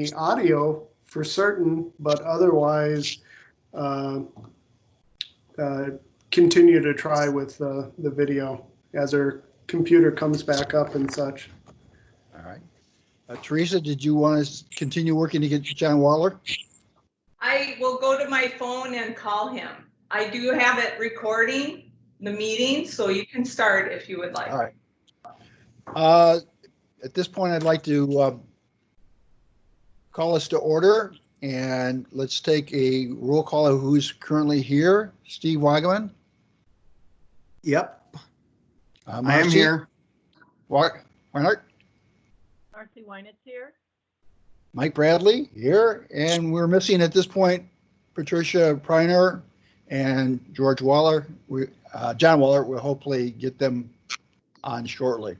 the audio for certain, but otherwise continue to try with the video as our computer comes back up and such. All right. Teresa, did you want to continue working to get John Waller? I will go to my phone and call him. I do have it recording the meeting, so you can start if you would like. All right. At this point, I'd like to call us to order, and let's take a roll call of who's currently here. Steve Weigeman. Yep, I am Marcy here. Weinert. Marcy Weinert here. Mike Bradley here, and we're missing at this point Patricia Preiner and George Waller. John Waller. We'll hopefully get them on shortly.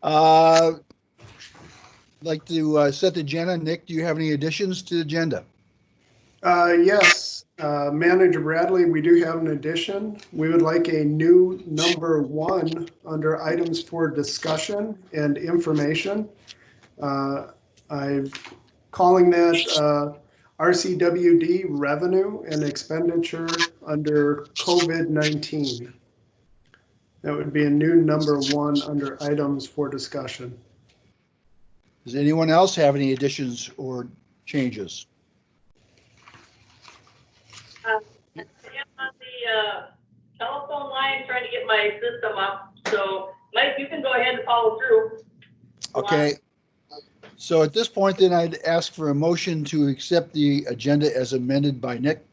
I'd like to set the agenda. Nick, do you have any additions to the agenda? Yes, Manager Bradley, we do have an addition. We would like a new number 1 under items for discussion and information. I'm calling that RCWD revenue and expenditure under COVID-19. That would be a new number 1 under items for discussion. Does anyone else have any additions or changes? I'm on the telephone line trying to get my system up. So, Mike, you can go ahead and follow through. Okay. So at this point, then I'd ask for a motion to accept the agenda as amended by Nick.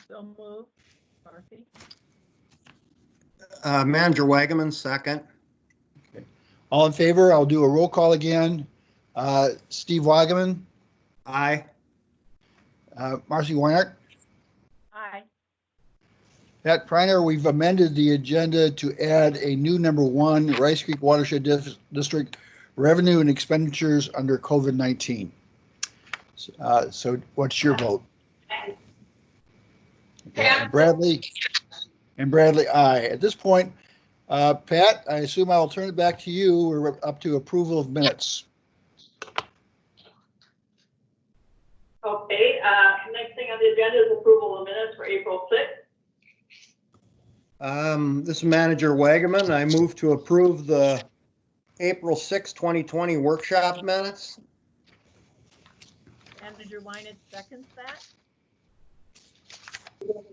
So move, Marcy. Manager Wagaman, second. All in favor? I'll do a roll call again. Steve Weigeman, Aye. Marcy Weinert, Aye. Pat Preiner. We've amended the agenda to add a new number 1, Rice Creek Watershed District revenue and expenditures under COVID-19. So what's your vote? Okay, Bradley, aye. At this point, Pat, I assume I'll turn it back to you. We're up to approval of minutes. Okay, next thing on the agenda is approval of minutes for April 6th. This is Manager Wagaman. I move to approve the April 6, 2020 workshop minutes. Manager Weinert seconds that.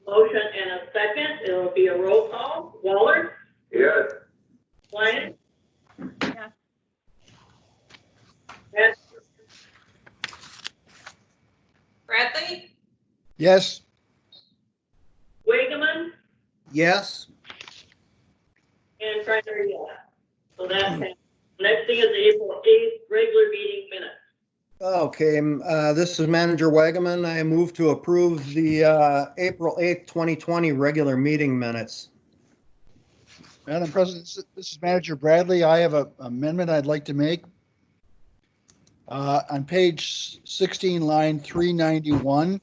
Motion and a second. It'll be a roll call. Waller? Yes. Weinert? Yes. Yes. Bradley? Yes. Wagaman? Yes. And Preiner, yes. So that's it. Next thing is the April 8th regular meeting minutes. Okay, this is Manager Wagaman. I move to approve the April 8th, 2020 regular meeting minutes. Madam President, this is Manager Bradley. I have an amendment I'd like to make. On page 16, line 391,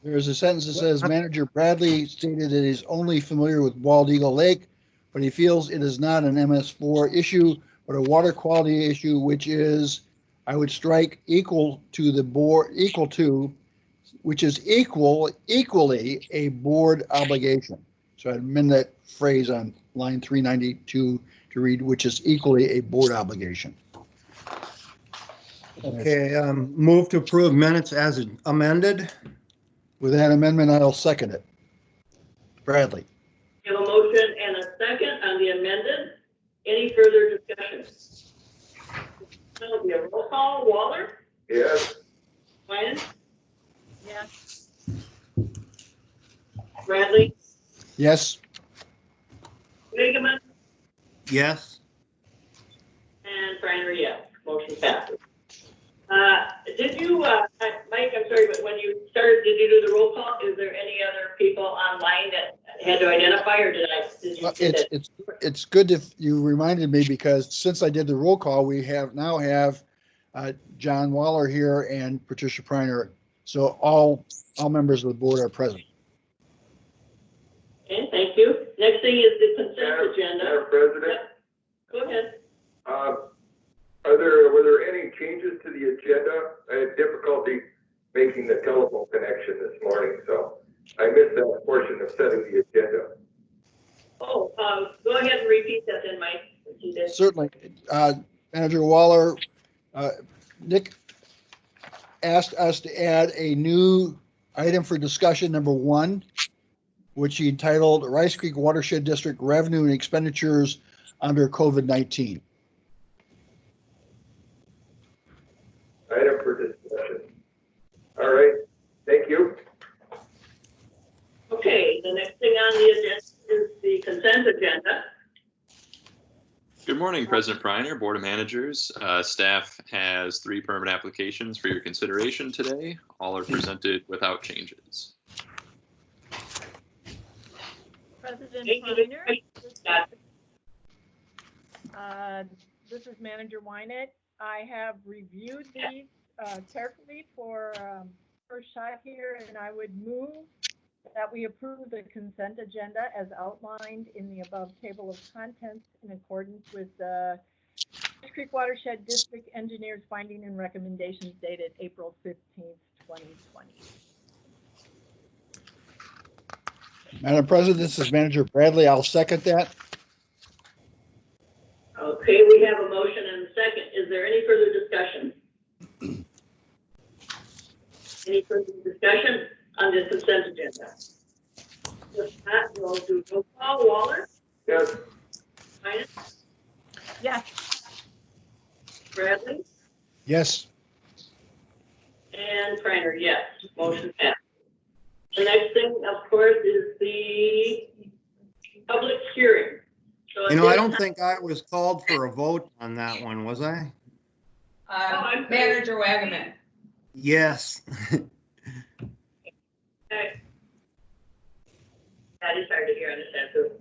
there's a sentence that says, Manager Bradley stated that he's only familiar with Bald Eagle Lake, but he feels it is not an MS4 issue, but a water quality issue, which is, I would strike equally a board obligation. So I'd amend that phrase on line 392 to read, which is equally a board obligation. Okay, move to approve minutes as amended. With that amendment, I'll second it. Bradley. We have a motion and a second on the amended. Any further discussion? That'll be a roll call. Waller? Yes. Weinert? Yes. Bradley? Yes. Wagaman? Yes. And Preiner, yes. Motion passes. Did you, Mike, I'm sorry, but when you started, did you do the roll call? Is there any other people online that had to identify, or did you? It's good if you reminded me, because since I did the roll call, we now have John Waller here and Patricia Preiner. So all members of the board are present. Okay, thank you. Next thing is the consent agenda. Madam President, Go ahead. were there any changes to the agenda. I had difficulty making the telephone connection this morning, so I missed that portion of setting the agenda. Oh, go ahead and repeat that then, Mike. Repeat it. Certainly. Manager Waller, Nick asked us to add a new item for discussion, number 1, which he entitled Rice Creek Watershed District Revenue and Expenditures under COVID-19. Item for discussion. All right, thank you. Okay, the next thing on the agenda is the consent agenda. Good morning, President Priner, Board of Managers. Staff has 3 permit applications for your consideration today. All are presented without changes. President Thank you. Reiner, this is Manager Wynett. I have reviewed these carefully for first shot here, and I would move that we approve the consent agenda as outlined in the above table of contents in accordance with the Rice Creek Watershed District Engineers finding and recommendations dated April 15th, 2020. Madam President, this is Manager Bradley. I'll second that. Okay, we have a motion and a second. Is there any further discussion? Any further discussion on the consent agenda? If not, we'll do roll call. Waller? Yes. Minus? Yes. Bradley? Yes. And Priner, yes. Motion passed. The next thing, of course, is the public hearing. So You know, I don't think I was called for a vote on that one, was I? Manager Wagaman. Yes. Okay. That is hard to hear, understand too.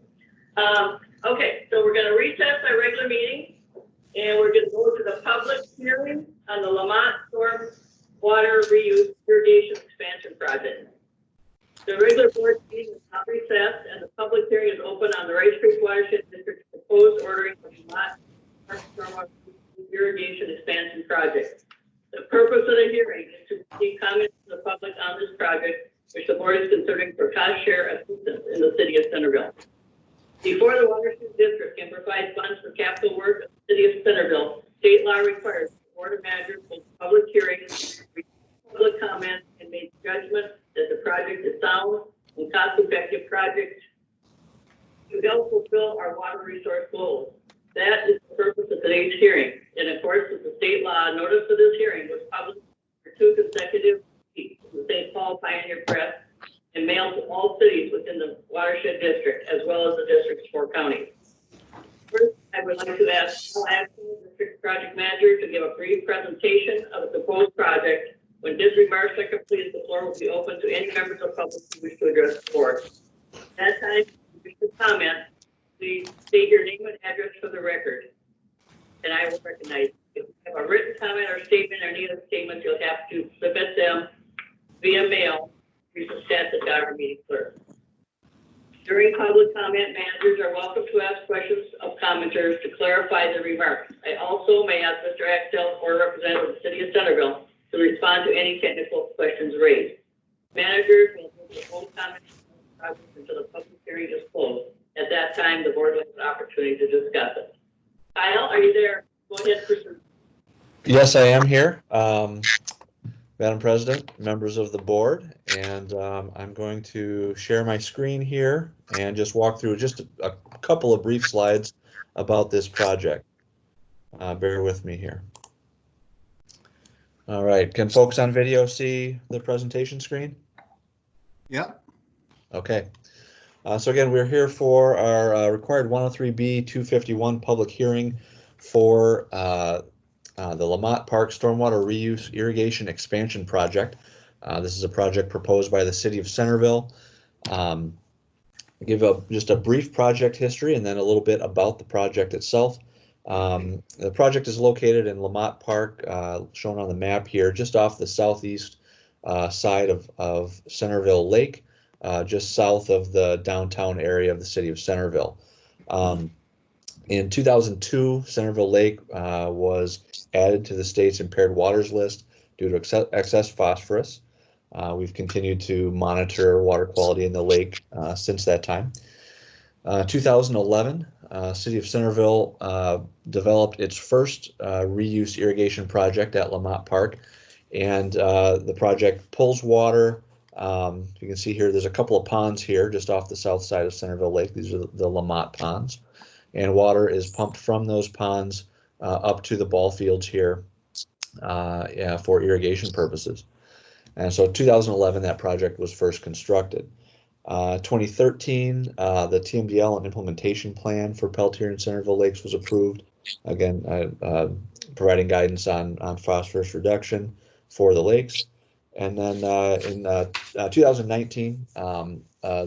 Okay, so we're going to recess our regular meeting, and we're going to go to the public hearing on the Lamont Storm Water Reuse Irrigation Expansion Project. The regular board meeting is not recessed, and the public hearing is open on the Rice Creek Watershed District's proposed ordering of Lamont Storm Water Irrigation Expansion Project. The purpose of the hearing is to receive comments from the public on this project, which the board is considering for cost share assistance in the city of Centerville. Before the Watershed District can provide funds for capital work of the city of Centerville, state law requires the board of managers hold public hearings, public comment, and make judgment that the project is sound and cost-effective project to help fulfill our water resource goals. That is the purpose of today's hearing. In accordance with the state law, notice of this hearing was published for 2 consecutive weeks in the St. Paul Pioneer Press and mailed to all cities within the Watershed District, as well as the district's 4 counties. First, I would like to ask Paul Ashton, District Project Manager, to give a brief presentation of the proposed project. When his remarks are completed, the floor will be open to any members of the public who wish to address the board. At that time, if you wish to comment, please state your name and address for the record, and I will recognize you. If you have a written comment or statement or any other statements, you'll have to submit them via mail to the staff at our meeting clerk. During public comment, managers are welcome to ask questions of commenters to clarify the remarks. I also may ask Mr. Axtell or a representative of the city of Centerville to respond to any technical questions raised. Managers will make their own comments until the public hearing is closed. At that time, the board will have an opportunity to discuss it. Kyle, are you there? Go ahead, Kristen. Yes, I am here, Madam President, members of the board, and I'm going to share my screen here and just walk through just a couple of brief slides about this project. Bear with me here. All right, can folks on video see the presentation screen? Yep. Okay. So again, we're here for our required 103B 251 public hearing for the Lamont Park Stormwater Reuse Irrigation Expansion Project. This is a project proposed by the city of Centerville. Give just a brief project history and then a little bit about the project itself. The project is located in Lamont Park, shown on the map here, just off the southeast side of Centerville Lake. Just south of the downtown area of the city of Centerville. In 2002, Centerville Lake was added to the state's impaired waters list due to excess phosphorus. We've continued to monitor water quality in the lake since that time. 2011, City of Centerville developed its first reuse irrigation project at Lamont Park, and the project pulls water. You can see here, there's a couple of ponds here just off the south side of Centerville Lake. These are the Lamont ponds, and water is pumped from those ponds up to the ball fields here for irrigation purposes. And so 2011, that project was first constructed. 2013, the TMDL and implementation plan for Peltier and Centerville Lakes was approved. Again, providing guidance on phosphorus reduction for the lakes. And then in 2019,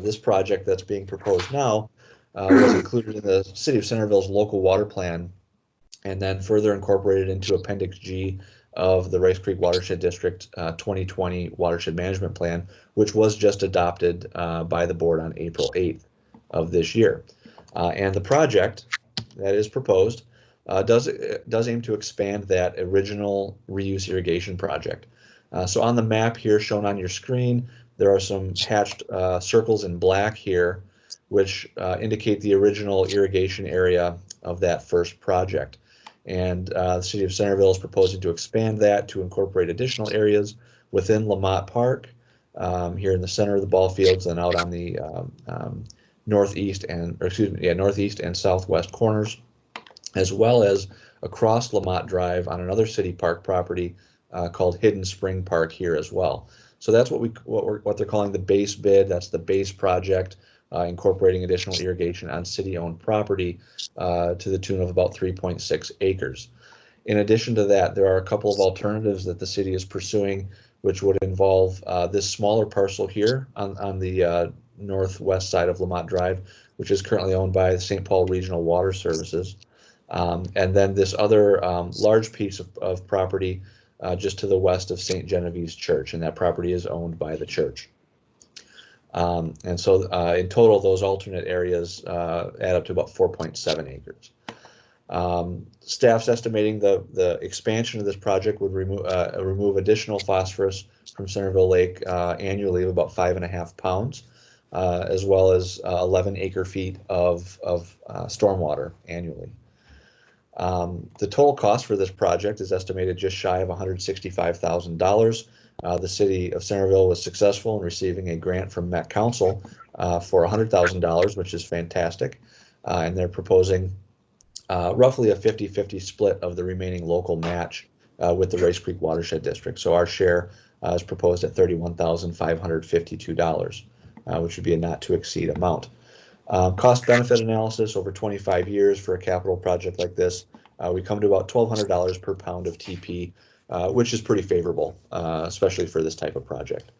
this project that's being proposed now was included in the City of Centerville's local water plan, and then further incorporated into Appendix G of the Rice Creek Watershed District 2020 Watershed Management Plan, which was just adopted by the board on April 8th of this year. And the project that is proposed does aim to expand that original reuse irrigation project. So on the map here shown on your screen, there are some hatched circles in black here, which indicate the original irrigation area of that first project. And the City of Centerville is proposing to expand that to incorporate additional areas within Lamont Park, here in the center of the ball fields and out on the northeast and southwest corners, as well as across Lamont Drive on another city park property called Hidden Spring Park here as well. So that's what they're calling the base bid. That's the base project, incorporating additional irrigation on city-owned property to the tune of about 3.6 acres. In addition to that, there are a couple of alternatives that the city is pursuing, which would involve this smaller parcel here on the northwest side of Lamont Drive, which is currently owned by the St. Paul Regional Water Services. And then this other large piece of property just to the west of St. Genevieve's Church, and that property is owned by the church. And so in total, those alternate areas add up to about 4.7 acres. Staff's estimating the expansion of this project would remove additional phosphorus from Centerville Lake annually of about 5.5 pounds, as well as 11 acre-feet of stormwater annually. The total cost for this project is estimated just shy of $165,000. The City of Centerville was successful in receiving a grant from Met Council for $100,000, which is fantastic. And they're proposing roughly a 50-50 split of the remaining local match with the Rice Creek Watershed District. So our share is proposed at $31,552, which would be a not to exceed amount. Cost benefit analysis over 25 years for a capital project like this, we come to about $1,200 per pound of TP, which is pretty favorable, especially for this type of project.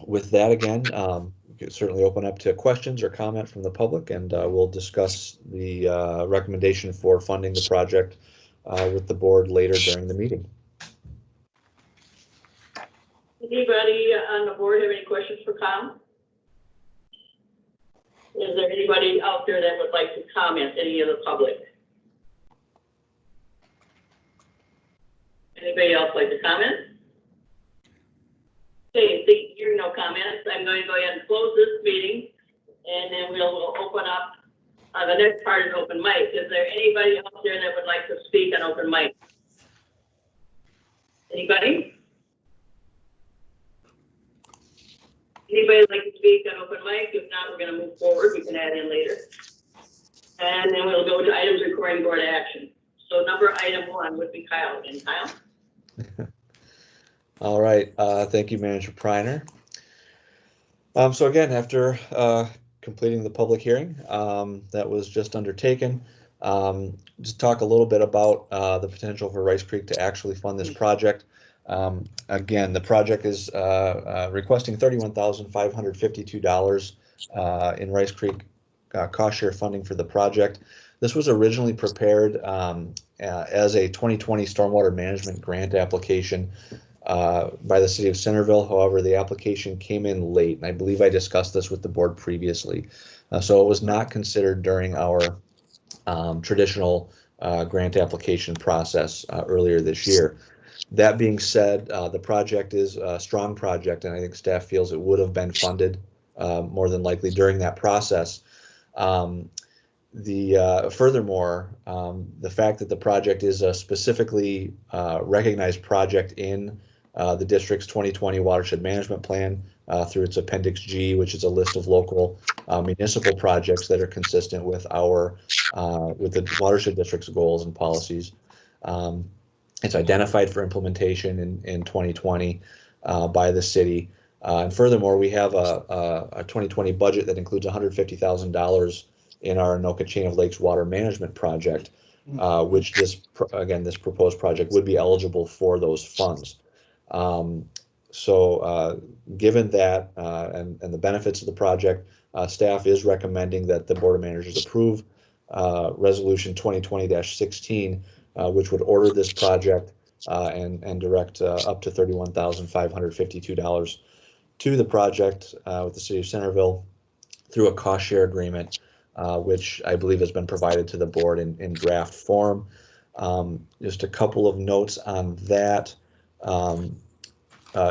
With that, again, we can certainly open up to questions or comment from the public, and we'll discuss the recommendation for funding the project with the board later during the meeting. Anybody on the board have any questions for Tom? Is there anybody out there that would like to comment, any of the public? Anybody else like to comment? Okay, hearing no comments, I'm going to go ahead and close this meeting, and then we'll open up, the next part is open mic. Is there anybody out there that would like to speak on open mic? Anybody? Anybody like to speak on open mic? If not, we're going to move forward. We can add in later. And then we'll go to items requiring board action. So item 1 would be Kyle again. Kyle? All right. Thank you, Manager Priner. So again, after completing the public hearing that was just undertaken, just talk a little bit about the potential for Rice Creek to actually fund this project. Again, the project is requesting $31,552 in Rice Creek cost share funding for the project. This was originally prepared as a 2020 stormwater management grant application by the City of Centerville. However, the application came in late, and I believe I discussed this with the board previously. So it was not considered during our traditional grant application process earlier this year. That being said, the project is a strong project, and I think staff feels it would have been funded more than likely during that process. Furthermore, the fact that the project is a specifically recognized project in the district's 2020 Watershed Management Plan through its Appendix G, which is a list of local municipal projects that are consistent with with the Watershed District's goals and policies. It's identified for implementation in 2020 by the city. And furthermore, we have a 2020 budget that includes $150,000 in our Anoka Chain of Lakes Water Management Project, which this proposed project would be eligible for those funds. Given that and the benefits of the project, staff is recommending that the Board of Managers approve Resolution 2020-16, which would order this project and direct up to $31,552 to the project with the City of Centerville through a cost share agreement, which I believe has been provided to the board in draft form. Just a couple of notes on that.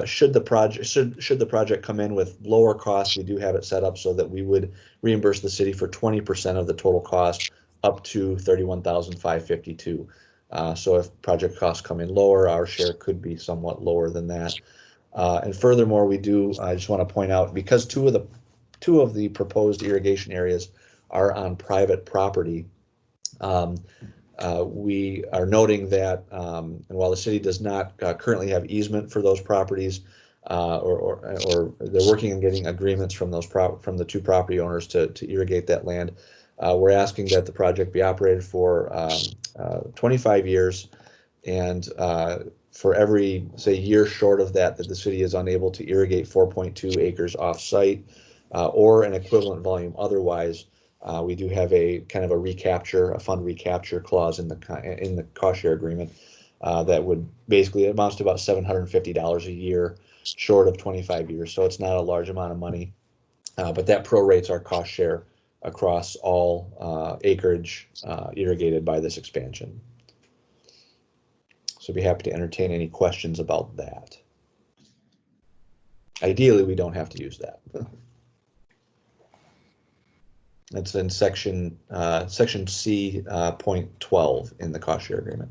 Should the project come in with lower costs, we do have it set up so that we would reimburse the city for 20% of the total cost up to $31,552. So if project costs come in lower, our share could be somewhat lower than that. And furthermore, I just want to point out, because two of the proposed irrigation areas are on private property, we are noting that, and while the city does not currently have easement for those properties, or they're working on getting agreements from the two property owners to irrigate that land, we're asking that the project be operated for 25 years, and for every, say, year short of that the city is unable to irrigate 4.2 acres off-site or an equivalent volume otherwise, we do have a kind of a fund recapture clause in the cost share agreement that would basically amounts to about $750 a year short of 25 years. So it's not a large amount of money, but that prorates our cost share across all acreage irrigated by this expansion. So I'd be happy to entertain any questions about that. Ideally, we don't have to use that. That's in section C, point 12 in the cost share agreement.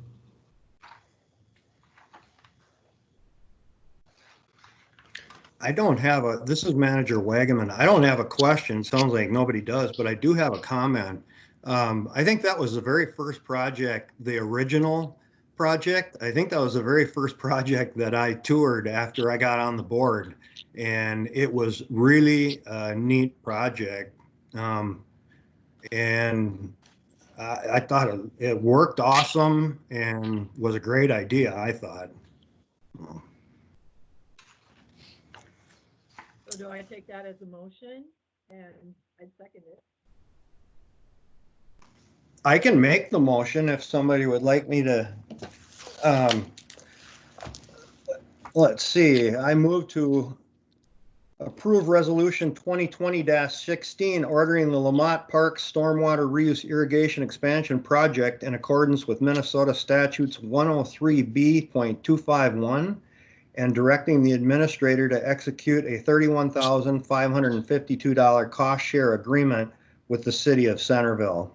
This is Manager Wagaman. I don't have a question. Sounds like nobody does, but I do have a comment. I think that was the very first project, the original project. I think that was the very first project that I toured after I got on the board, and it was really a neat project. And I thought it worked awesome and was a great idea, I thought. So do I take that as a motion? And I'd second it. I can make the motion if somebody would like me to. Let's see, I move to approve Resolution 2020-16, ordering the Lamont Park Stormwater Reuse Irrigation Expansion Project in accordance with Minnesota Statutes 103B.251 and directing the administrator to execute a $31,552 cost share agreement with the City of Centerville.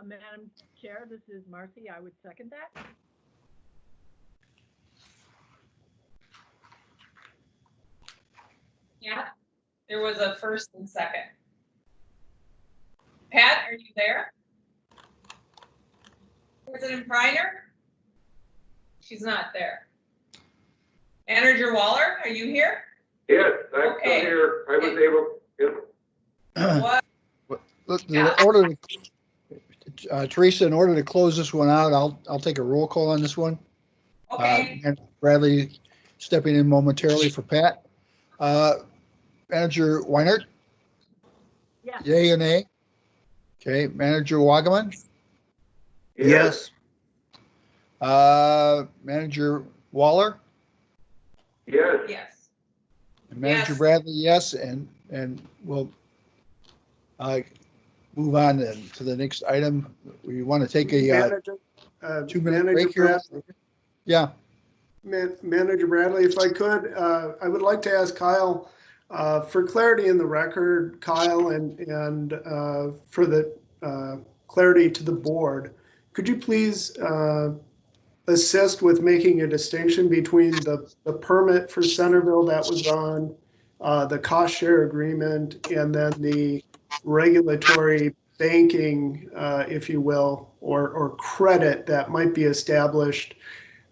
Madam Chair, this is Marcy. I would second that. Yeah, there was a first and second. Pat, are you there? President Reiner? She's not there. Manager Waller, are you here? Yes, I'm still here. I was able. What? Teresa, in order to close this one out, I'll take a roll call on this one. Okay. And Bradley stepping in momentarily for Pat. Manager Weinert? Yes. Yay and nay? Okay. Manager Wagaman? Yes. Manager Waller? Yes. Yes. Manager Yes. Bradley, yes, and we'll move on then to the next item. We want to take a Manager, 2-minute Manager break here. Bradley. Yeah, Manager Bradley, if I could, I would like to ask Kyle, for clarity in the record, Kyle, and for the clarity to the board, could you please assist with making a distinction between the permit for Centerville that was on the cost share agreement and then the regulatory banking, if you will, or credit that might be established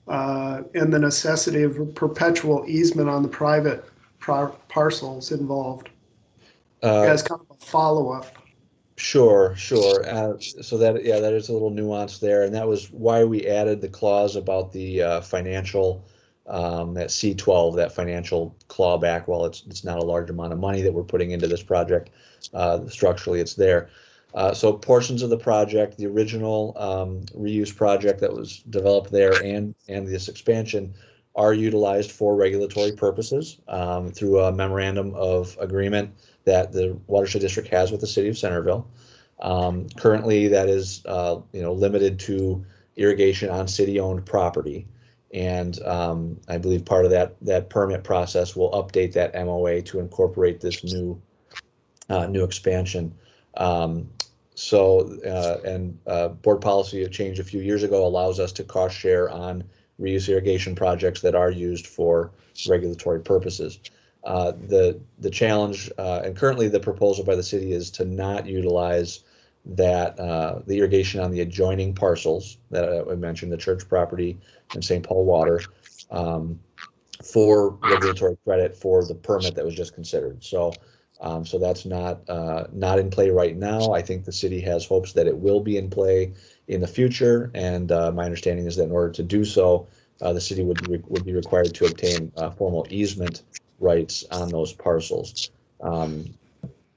and the necessity of a perpetual easement on the private parcels involved as kind of a follow-up. Sure. So that is a little nuance there, and that was why we added the clause about the financial, that C12, that financial clawback. While it's not a large amount of money that we're putting into this project, structurally it's there. So portions of the project, the original reuse project that was developed there, and this expansion are utilized for regulatory purposes through a memorandum of agreement that the Watershed District has with the city of Centerville. Currently, that is limited to irrigation on city-owned property, and I believe part of that permit process will update that MOA to incorporate this new expansion. Board policy a change a few years ago allows us to cost share on reuse irrigation projects that are used for regulatory purposes. The challenge, and currently the proposal by the city, is to not utilize that the irrigation on the adjoining parcels that I mentioned, the church property and St. Paul Water, for regulatory credit for the permit that was just considered. So that's not in play right now. I think the city has hopes that it will be in play in the future, and my understanding is that in order to do so, the city would be required to obtain formal easement rights on those parcels,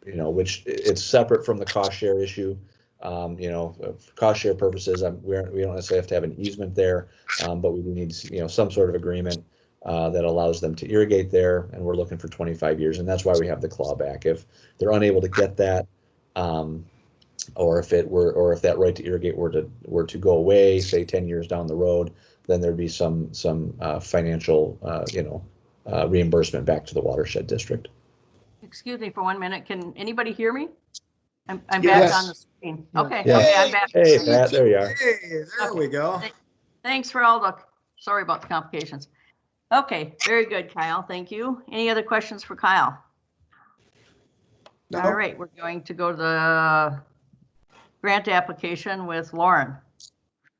which it's separate from the cost share issue. For cost share purposes, we don't necessarily have to have an easement there, but we do need some sort of agreement that allows them to irrigate there, and we're looking for 25 years, and that's why we have the clawback. If they're unable to get that, or if that right to irrigate were to go away, say 10 years down the road, then there'd be some financial reimbursement back to the Watershed District. Excuse me for 1 minute. Can anybody hear me? I'm Yes. back on the screen. Okay, Yes. okay, I'm back. Hey, Pat, there you are. Hey, there we go. Thanks for all the, sorry about the complications. Okay, very good, Kyle. Thank you. Any other questions for Kyle? No. All right, we're going to go to the grant application with Lauren.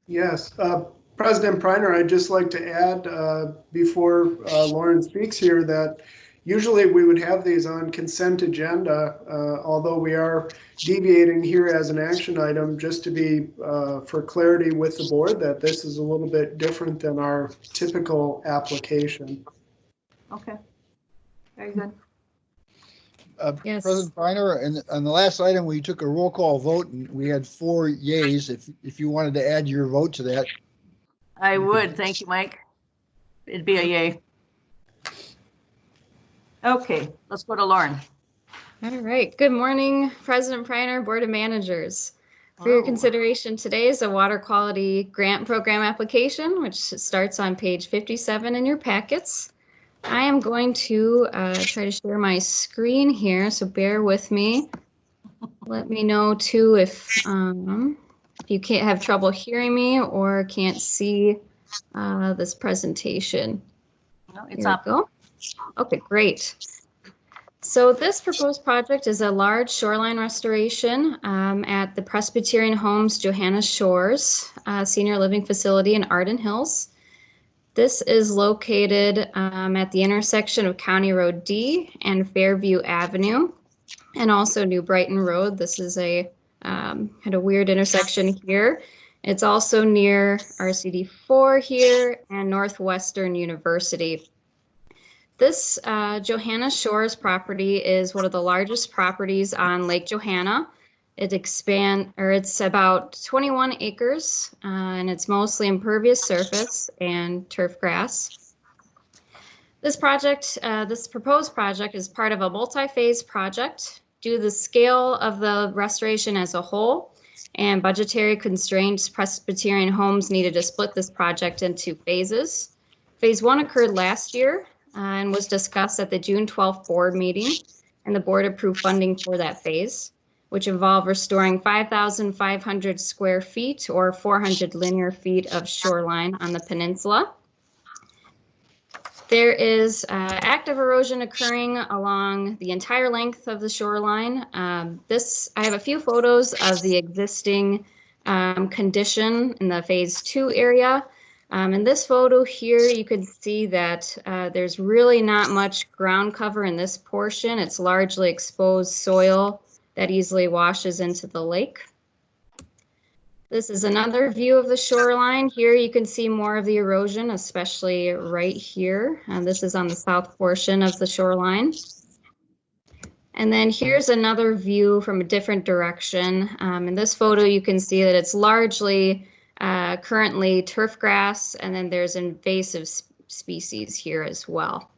Yes, President Preiner, I'd just like to add before Lauren speaks here that usually we would have these on consent agenda, although we are deviating here as an action item, just to be for clarity with the board that this is a little bit different than our typical application. Okay, very good. Yes. President Preiner, and on the last item, we took a roll call vote and we had 4 yays. If you wanted to add your vote to that. I would, thank you, Mike. It'd be a yay. Okay, let's go to Lauren. All right. Good morning, President Preiner, Board of Managers. For your Hello. consideration today is a water quality grant program application, which starts on page 57 in your packets. I am going to try to share my screen here, so bear with me. Let me know too if you can't have trouble hearing me or can't see this presentation. No, it's Here up. we go. Okay, great. So this proposed project is a large shoreline restoration at the Presbyterian Homes Johanna Shores Senior Living Facility in Arden Hills. This is located at the intersection of County Road D and Fairview Avenue, and also New Brighton Road. This is a kind of weird intersection here. It's also near RCD 4 here and Northwestern University. This Johanna Shores property is one of the largest properties on Lake Johanna. It's about 21 acres, and it's mostly impervious surface and turf grass. This proposed project is part of a multi-phase project. Due to the scale of the restoration as a whole and budgetary constraints, Presbyterian Homes needed to split this project into phases. Phase 1 occurred last year and was discussed at the June 12th board meeting, and the board approved funding for that phase, which involved restoring 5,500 square feet or 400 linear feet of shoreline on the peninsula. There is active erosion occurring along the entire length of the shoreline. I have a few photos of the existing condition in the phase 2 area. In this photo here, you can see that there's really not much ground cover in this portion. It's largely exposed soil that easily washes into the lake. This is another view of the shoreline. Here you can see more of the erosion, especially right here. This is on the south portion of the shoreline. And then here's another view from a different direction. In this photo, you can see that it's largely currently turf grass, and then there's invasive species here as well.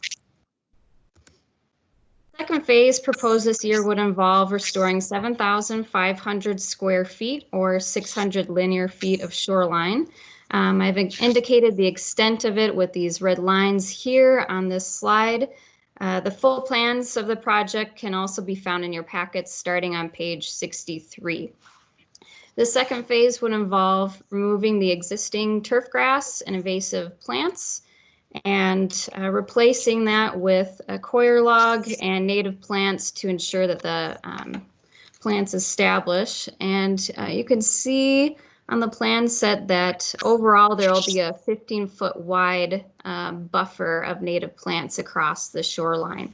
Second phase proposed this year would involve restoring 7,500 square feet or 600 linear feet of shoreline. I've indicated the extent of it with these red lines here on this slide. The full plans of the project can also be found in your packets starting on page 63. The second phase would involve removing the existing turf grass and invasive plants and replacing that with a coir log and native plants to ensure that the plants establish. And you can see on the plan set that overall there will be a 15-foot wide buffer of native plants across the shoreline.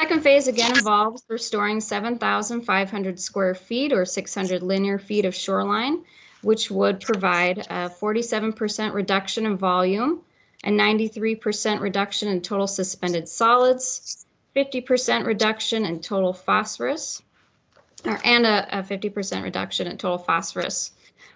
Second phase again involves restoring 7,500 square feet or 600 linear feet of shoreline, which would provide a 47% reduction in volume, a 93% reduction in total suspended solids, 50% reduction in total phosphorus, and a 50% reduction in total phosphorus.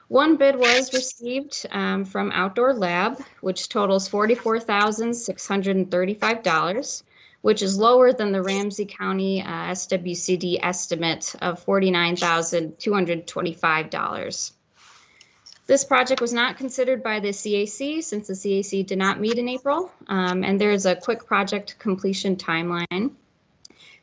One bid was received from Outdoor Lab, which totals $44,635, which is lower than the Ramsey County SWCD estimate of $49,225. This project was not considered by the CAC since the CAC did not meet in April, and there is a quick project completion timeline.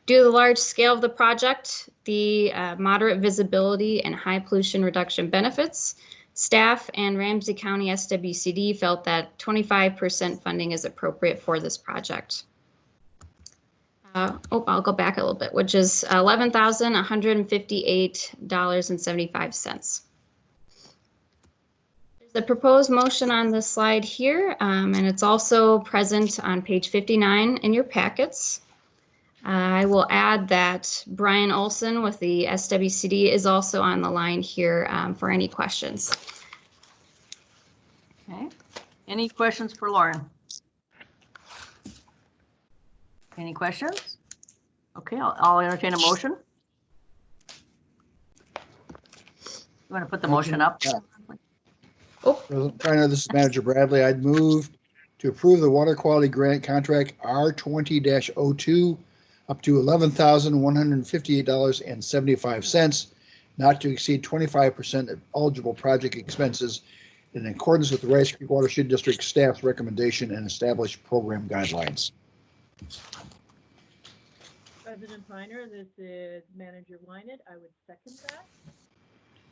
Due to the large scale of the project, the moderate visibility and high pollution reduction benefits, staff and Ramsey County SWCD felt that 25% funding is appropriate for this project. I'll go back a little bit, which is $11,158.75. The proposed motion on this slide here, and it's also present on page 59 in your packets. I will add that Brian Olson with the SWCD is also on the line here for any questions. Okay. Any questions for Lauren? Any questions? Okay, I'll entertain a motion. You want to put the motion up? Yeah. President Reiner, this is Manager Bradley. I'd move to approve the water quality grant contract R20-02 up to $11,158.75, not to exceed 25% of eligible project expenses in accordance with the Rice Creek Watershed District staff's recommendation and established program guidelines. President Reiner, this is Manager Wynett. I would second that.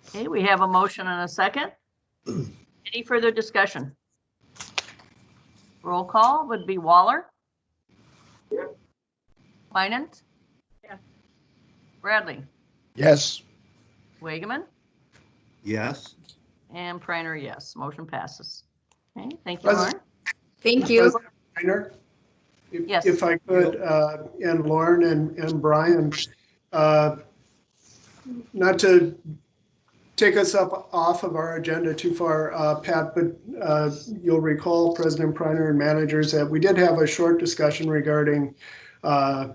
Okay, we have a motion and a second. Any further discussion? Roll call would be Waller. Yes. Minant. Yes. Bradley. Yes. Wageman. Yes. And Preiner, yes. Motion passes. Okay, thank you, Lauren. Thank you. Reiner, Yes. if I could, and Lauren and Brian, not to take us up off of our agenda too far, Pat, but you'll recall, President Preiner and managers, that we did have a short discussion regarding a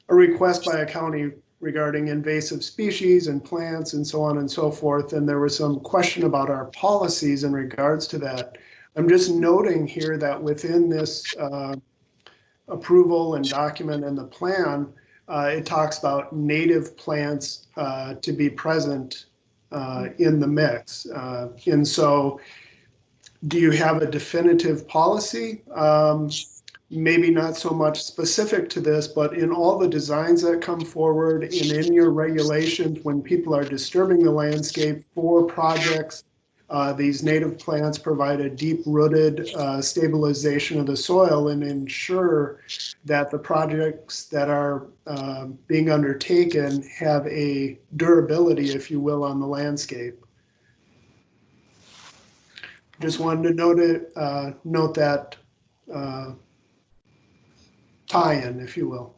request by a county regarding invasive species and plants and so on and so forth. And there was some question about our policies in regards to that. I'm just noting here that within this approval and document and the plan, it talks about native plants to be present in the mix. And so do you have a definitive policy? Maybe not so much specific to this, but in all the designs that come forward and in your regulations, when people are disturbing the landscape for projects, these native plants provide a deep-rooted stabilization of the soil and ensure that the projects that are being undertaken have a durability, if you will, on the landscape. Just wanted to note that tie-in, if you will.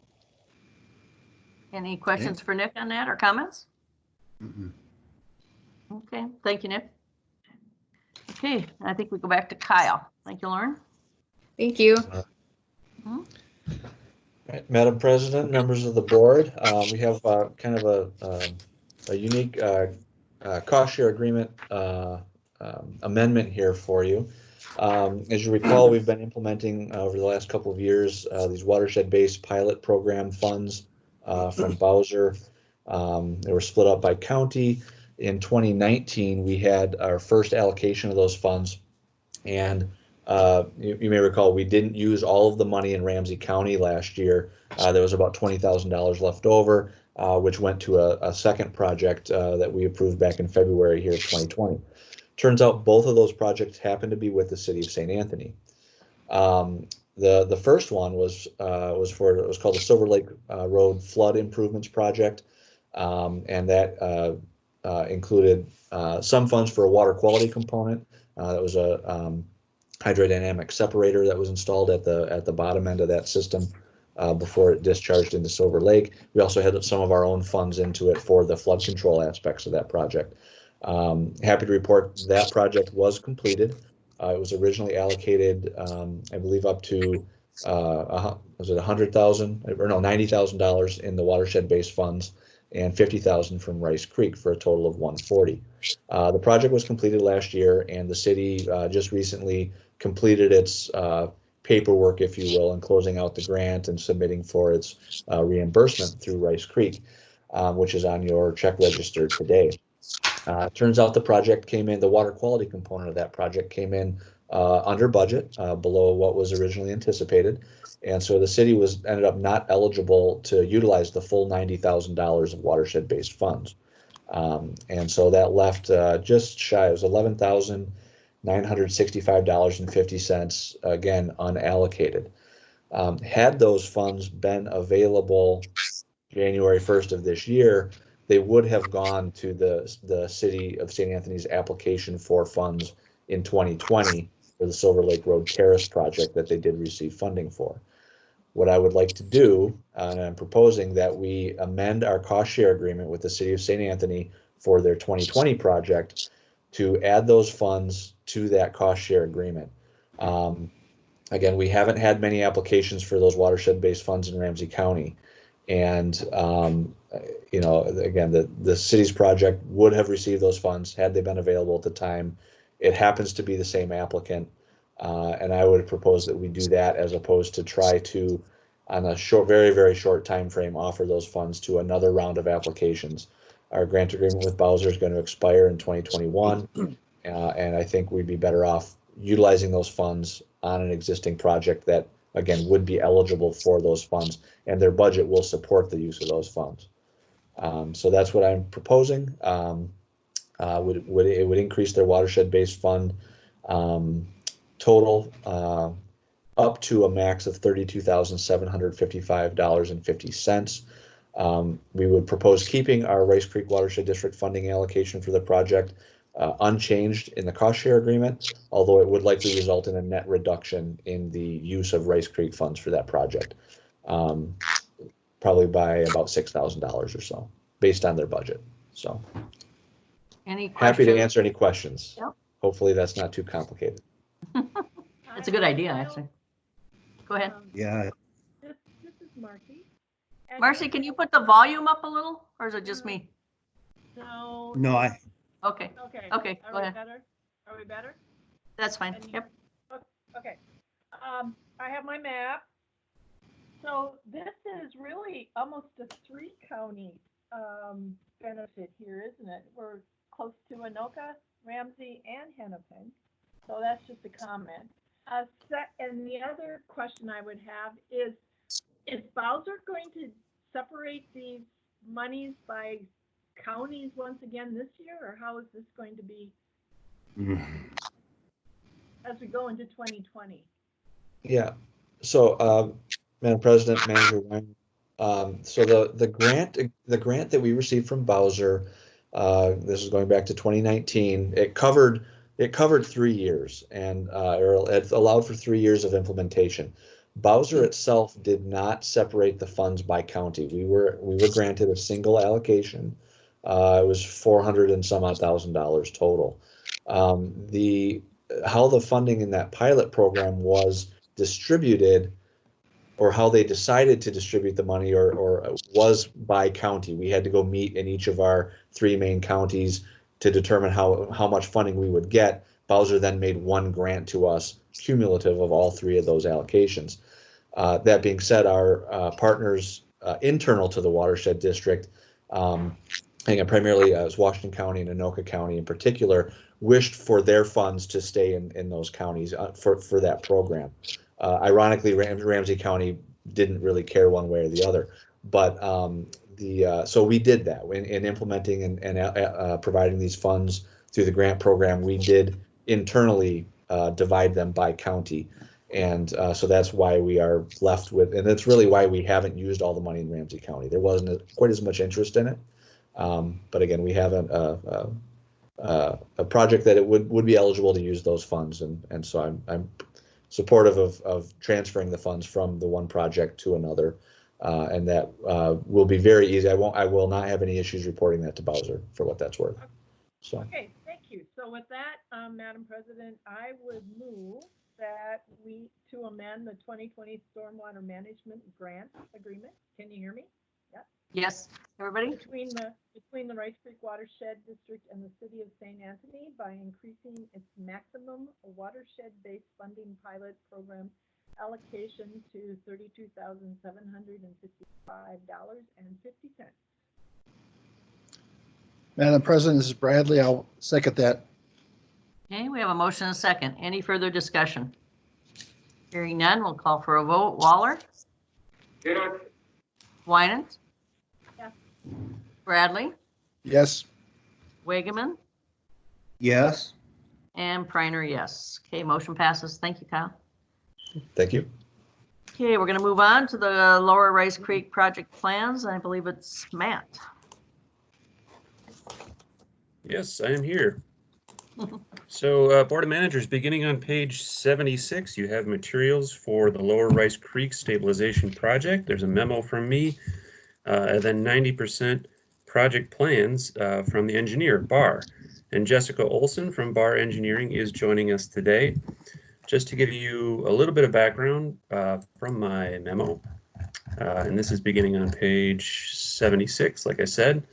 Any questions for Nick on that or comments? Mhm. Okay, thank you, Nick. Okay, I think we go back to Kyle. Thank you, Lauren. Thank you. Right, Madam President, members of the board, we have kind of a unique cost share agreement amendment here for you. As you recall, we've been implementing over the last couple of years these watershed-based pilot program funds from Bowser. They were split up by county. In 2019, we had our first allocation of those funds, and you may recall we didn't use all of the money in Ramsey County last year. There was about $20,000 left over, which went to a second project that we approved back in February here of 2020. Turns out both of those projects happen to be with the city of St. Anthony. The first one was called the Silver Lake Road Flood Improvements Project, and that included some funds for a water quality component. That was a hydrodynamic separator that was installed at the bottom end of that system before it discharged into Silver Lake. We also had some of our own funds into it for the flood control aspects of that project. Happy to report that project was completed. It was originally allocated, I believe, up to was it $100,000 or no $90,000 in the watershed-based funds and $50,000 from Rice Creek for a total of $140,000. The project was completed last year, and the city just recently completed its paperwork, if you will, and closing out the grant and submitting for its reimbursement through Rice Creek, which is on your check register today. Turns out the project came in, the water quality component of that project came in under budget, below what was originally anticipated. And so the city ended up not eligible to utilize the full $90,000 of watershed-based funds. And so that left just shy, it was $11,965.50, again, unallocated. Had those funds been available January 1st of this year, they would have gone to the city of St. Anthony's application for funds in 2020 for the Silver Lake Road Terrace project that they did receive funding for. What I would like to do, and I'm proposing that we amend our cost share agreement with the city of St. Anthony for their 2020 project to add those funds to that cost share agreement. Again, we haven't had many applications for those watershed-based funds in Ramsey County. And, you know, again, the city's project would have received those funds had they been available at the time. It happens to be the same applicant. And I would propose that we do that as opposed to try to, on a short, very, very short time frame, offer those funds to another round of applications. Our grant agreement with Bowser is going to expire in 2021. And I think we'd be better off utilizing those funds on an existing project that, again, would be eligible for those funds, and their budget will support the use of those funds. So that's what I'm proposing. It would increase their watershed-based fund total up to a max of $32,755.50. We would propose keeping our Rice Creek Watershed District funding allocation for the project unchanged in the cost share agreement, although it would likely result in a net reduction in the use of Rice Creek funds for that project, probably by about $6,000 or so, based on their budget. So, any questions? Happy to answer any questions. Yep. Hopefully that's not too complicated. That's a good idea, actually. Go ahead. Yeah. This is Marcy. And Marcy, can you put the volume up a little, or is it just me? No. No, Okay, Okay. okay, go Are we ahead. better? Are we better? That's fine. And Yep. Okay. I have my map. So this is really almost a 3-county benefit here, isn't it? We're close to Anoka, Ramsey, and Hennepin. So that's just a comment. And the other question I would have is Bowser going to separate these monies by counties once again this year, or how is this going to be as we go into 2020? Yeah. So, Madam President, Manager Wang, so the grant that we received from Bowser, this is going back to 2019. It covered 3 years, and or it allowed for 3 years of implementation. Bowser itself did not separate the funds by county. We were granted a single allocation. It was $400 and some odd thousand total. How the funding in that pilot program was distributed, or how they decided to distribute the money, or was by county. We had to go meet in each of our 3 main counties to determine how much funding we would get. Bowser then made one grant to us, cumulative of all 3 of those allocations. That being said, our partners internal to the Watershed District, primarily as Washington County and Anoka County in particular, wished for their funds to stay in those counties for that program. Ironically, Ramsey County didn't really care one way or the other, but so we did that in implementing and providing these funds through the grant program. We did internally divide them by county, and so that's why we are left with, and that's really why we haven't used all the money in Ramsey County. There wasn't quite as much interest in it, but again, we have a project that it would be eligible to use those funds, and so I'm supportive of transferring the funds from the one project to another, and that will be very easy. I will not have any issues reporting that to Bowser, for what that's worth. So. Okay, thank you. So with that, Madam President, I would move that we to amend the 2020 Stormwater Management Grant Agreement. Can you hear me? Yep. Yes, everybody? Between the Rice Creek Watershed District and the City of St. Anthony by increasing its maximum watershed-based funding pilot program allocation to $32,755.50. Madam President, this is Bradley. I'll second that. Okay, we have a motion and a second. Any further discussion? Hearing none, we'll call for a vote. Waller? Yes. Winant? Yes. Bradley? Yes. Wageman? Yes. And Priner, yes. Okay, motion passes. Thank you, Kyle. Thank you. Okay, we're going to move on to the Lower Rice Creek project plans. I believe it's Matt. Yes, I am here. So, Board of Managers, beginning on page 76, you have materials for the Lower Rice Creek Stabilization Project. There's a memo from me, and then 90% project plans from the engineer, Barr. And Jessica Olson from Barr Engineering is joining us today. Just to give you a little bit of background from my memo, and this is beginning on page 76, like I said.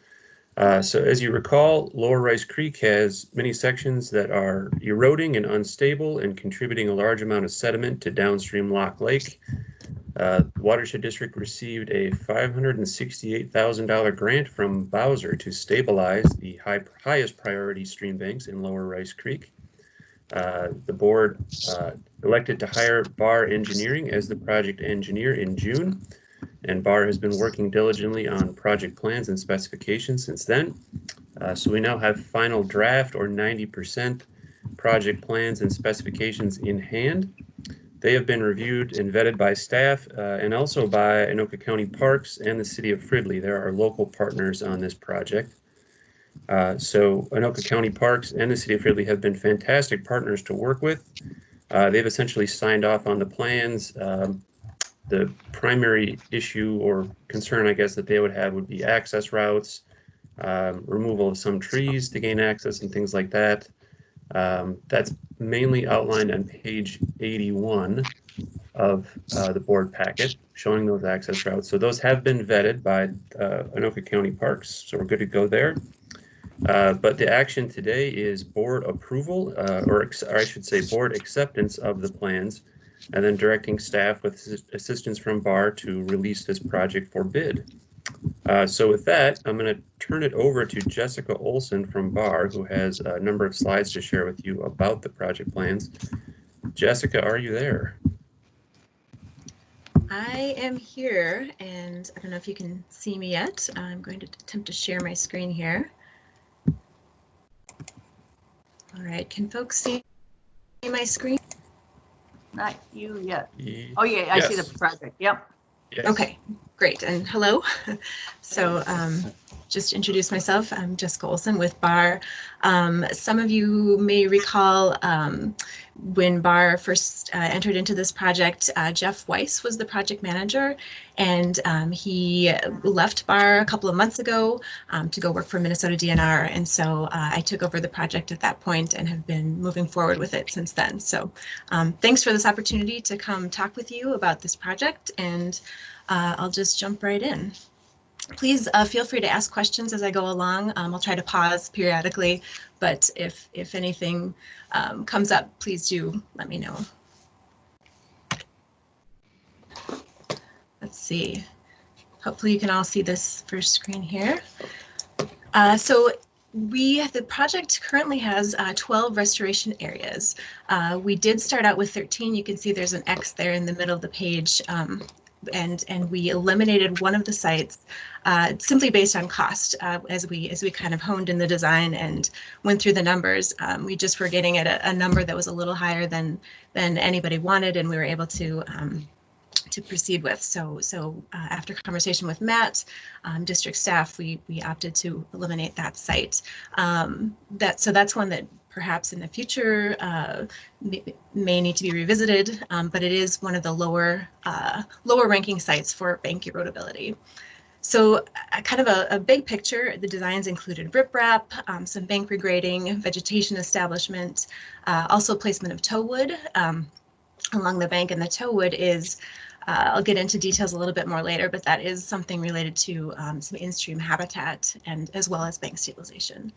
So as you recall, Lower Rice Creek has many sections that are eroding and unstable and contributing a large amount of sediment to downstream Lock Lake. Watershed District received a $568,000 grant from Bowser to stabilize the highest priority stream banks in Lower Rice Creek. The board elected to hire Barr Engineering as the project engineer in June, and Barr has been working diligently on project plans and specifications since then. So we now have final draft or 90% project plans and specifications in hand. They have been reviewed and vetted by staff and also by Anoka County Parks and the City of Fridley. There are local partners on this project. So Anoka County Parks and the City of Fridley have been fantastic partners to work with. They've essentially signed off on the plans. The primary issue or concern, I guess, that they would have would be access routes, removal of some trees to gain access and things like that. That's mainly outlined on page 81 of the board packet, showing those access routes. So those have been vetted by Anoka County Parks, so we're good to go there. But the action today is board approval, or I should say board acceptance of the plans, and then directing staff with assistance from BAR to release this project for bid. So with that, I'm going to turn it over to Jessica Olson from BAR, who has a number of slides to share with you about the project plans. Jessica, are you there? I am here, and I don't know if you can see me yet. I'm going to attempt to share my screen here. All right, can folks see my screen? Not you yet. Oh, yeah, I see the project. Yep. Yes. Okay, great. And hello. So just to introduce myself, I'm Jessica Olson with BAR. Some of you may recall when BAR first entered into this project, Jeff Weiss was the project manager, and he left BAR a couple of months ago to go work for Minnesota DNR. And so I took over the project at that point and have been moving forward with it since then. So thanks for this opportunity to come talk with you about this project, and I'll just jump right in. Please feel free to ask questions as I go along. I'll try to pause periodically, but if anything comes up, please do let me know. Let's see. Hopefully you can all see this first screen here. So the project currently has 12 restoration areas. We did start out with 13. You can see there's an X there in the middle of the page. And we eliminated one of the sites simply based on cost. As we kind of honed in the design and went through the numbers, we just were getting at a number that was a little higher than anybody wanted, and we were able to proceed with. So after conversation with Matt, district staff, we opted to eliminate that site. So that's one that perhaps in the future may need to be revisited, but it is one of the lower ranking sites for bank erodibility. So kind of a big picture, the designs included riprap, some bank regrading, vegetation establishment, also placement of tow wood along the bank, and the tow wood is I'll get into details a little bit more later, but that is something related to some in-stream habitat and as well as bank stabilization.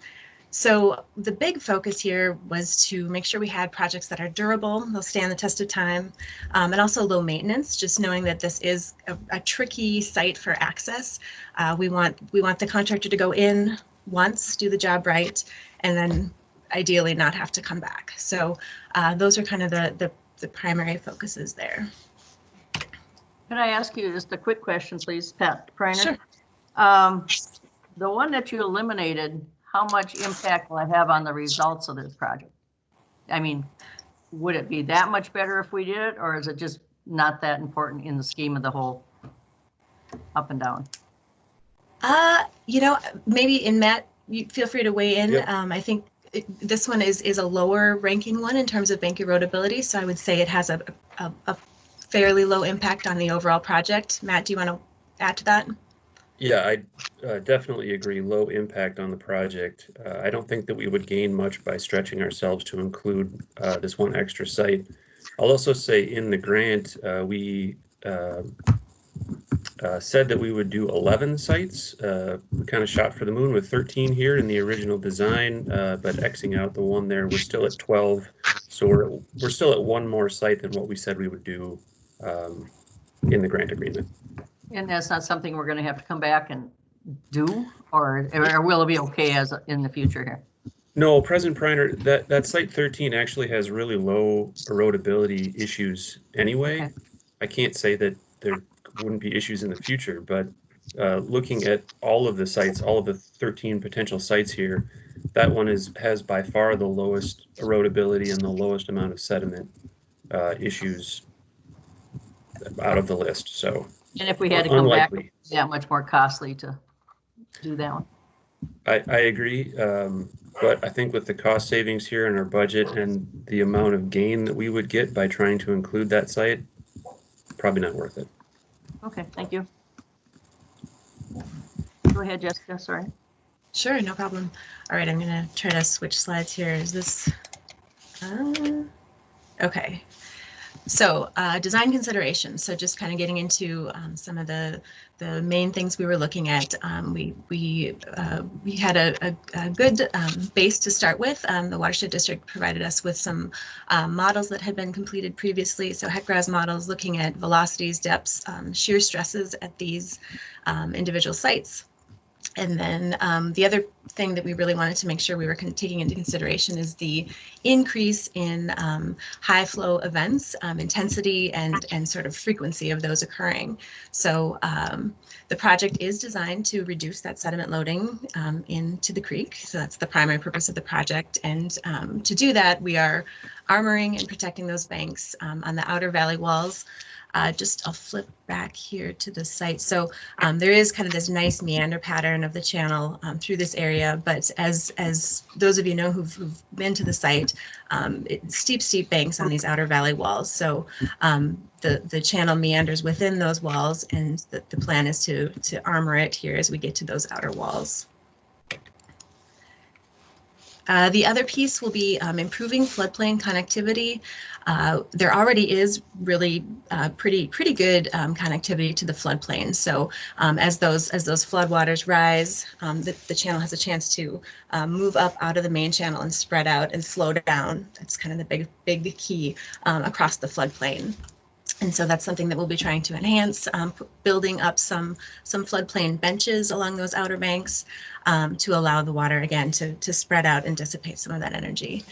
So the big focus here was to make sure we had projects that are durable, they'll stand the test of time, and also low maintenance, just knowing that this is a tricky site for access. We want the contractor to go in once, do the job right, and then ideally not have to come back. So those are kind of the primary focuses there. Can I ask you just a quick question, please, Pat Preiner? Sure. The one that you eliminated, how much impact will it have on the results of this project? I mean, would it be that much better if we did it, or is it just not that important in the scheme of the whole up and down? You know, maybe in Matt, you feel free to weigh in. Yep. I think this one is a lower ranking one in terms of bank erodibility, so I would say it has a fairly low impact on the overall project. Matt, do you want to add to that? Yeah, I definitely agree. Low impact on the project. I don't think that we would gain much by stretching ourselves to include this one extra site. I'll also say in the grant, we said that we would do 11 sites. We kind of shot for the moon with 13 here in the original design, but Xing out the one there, we're still at 12. So we're still at one more site than what we said we would do in the grant agreement. And that's not something we're going to have to come back and do, or will it be okay as in the future here? No, President Preiner, that site 13 actually has really low erodibility issues anyway. Okay. I can't say that there wouldn't be issues in the future, but looking at all of the sites, all of the 13 potential sites here, that one has by far the lowest erodibility and the lowest amount of sediment issues out of the list. So, and if we had to come back, unlikely. that much more costly to do that one. I agree, but I think with the cost savings here in our budget and the amount of gain that we would get by trying to include that site, probably not worth it. Okay, thank you. Go ahead, Jessica, sorry. Sure, no problem. All right, I'm gonna try to switch slides here. Is this, okay. So design considerations. So just kind of getting into some of the main things we were looking at. We had a good base to start with. The Watershed District provided us with some models that had been completed previously. So HEC-RAS models looking at velocities, depths, shear stresses at these individual sites. And then the other thing that we really wanted to make sure we were taking into consideration is the increase in high flow events, intensity and sort of frequency of those occurring. So the project is designed to reduce that sediment loading into the creek. So that's the primary purpose of the project. And to do that, we are armoring and protecting those banks on the outer valley walls. I'll flip back here to the site. So there is kind of this nice meander pattern of the channel through this area, but as those of you know who've been to the site, steep banks on these outer valley walls. So the channel meanders within those walls, and the plan is to armor it here as we get to those outer walls. The other piece will be improving floodplain connectivity. There already is really pretty good connectivity to the floodplain. So as those floodwaters rise, the channel has a chance to move up out of the main channel and spread out and slow down. That's kind of the big key across the floodplain. And so that's something that we'll be trying to enhance, building up some floodplain benches along those outer banks to allow the water again to spread out and dissipate some of that energy.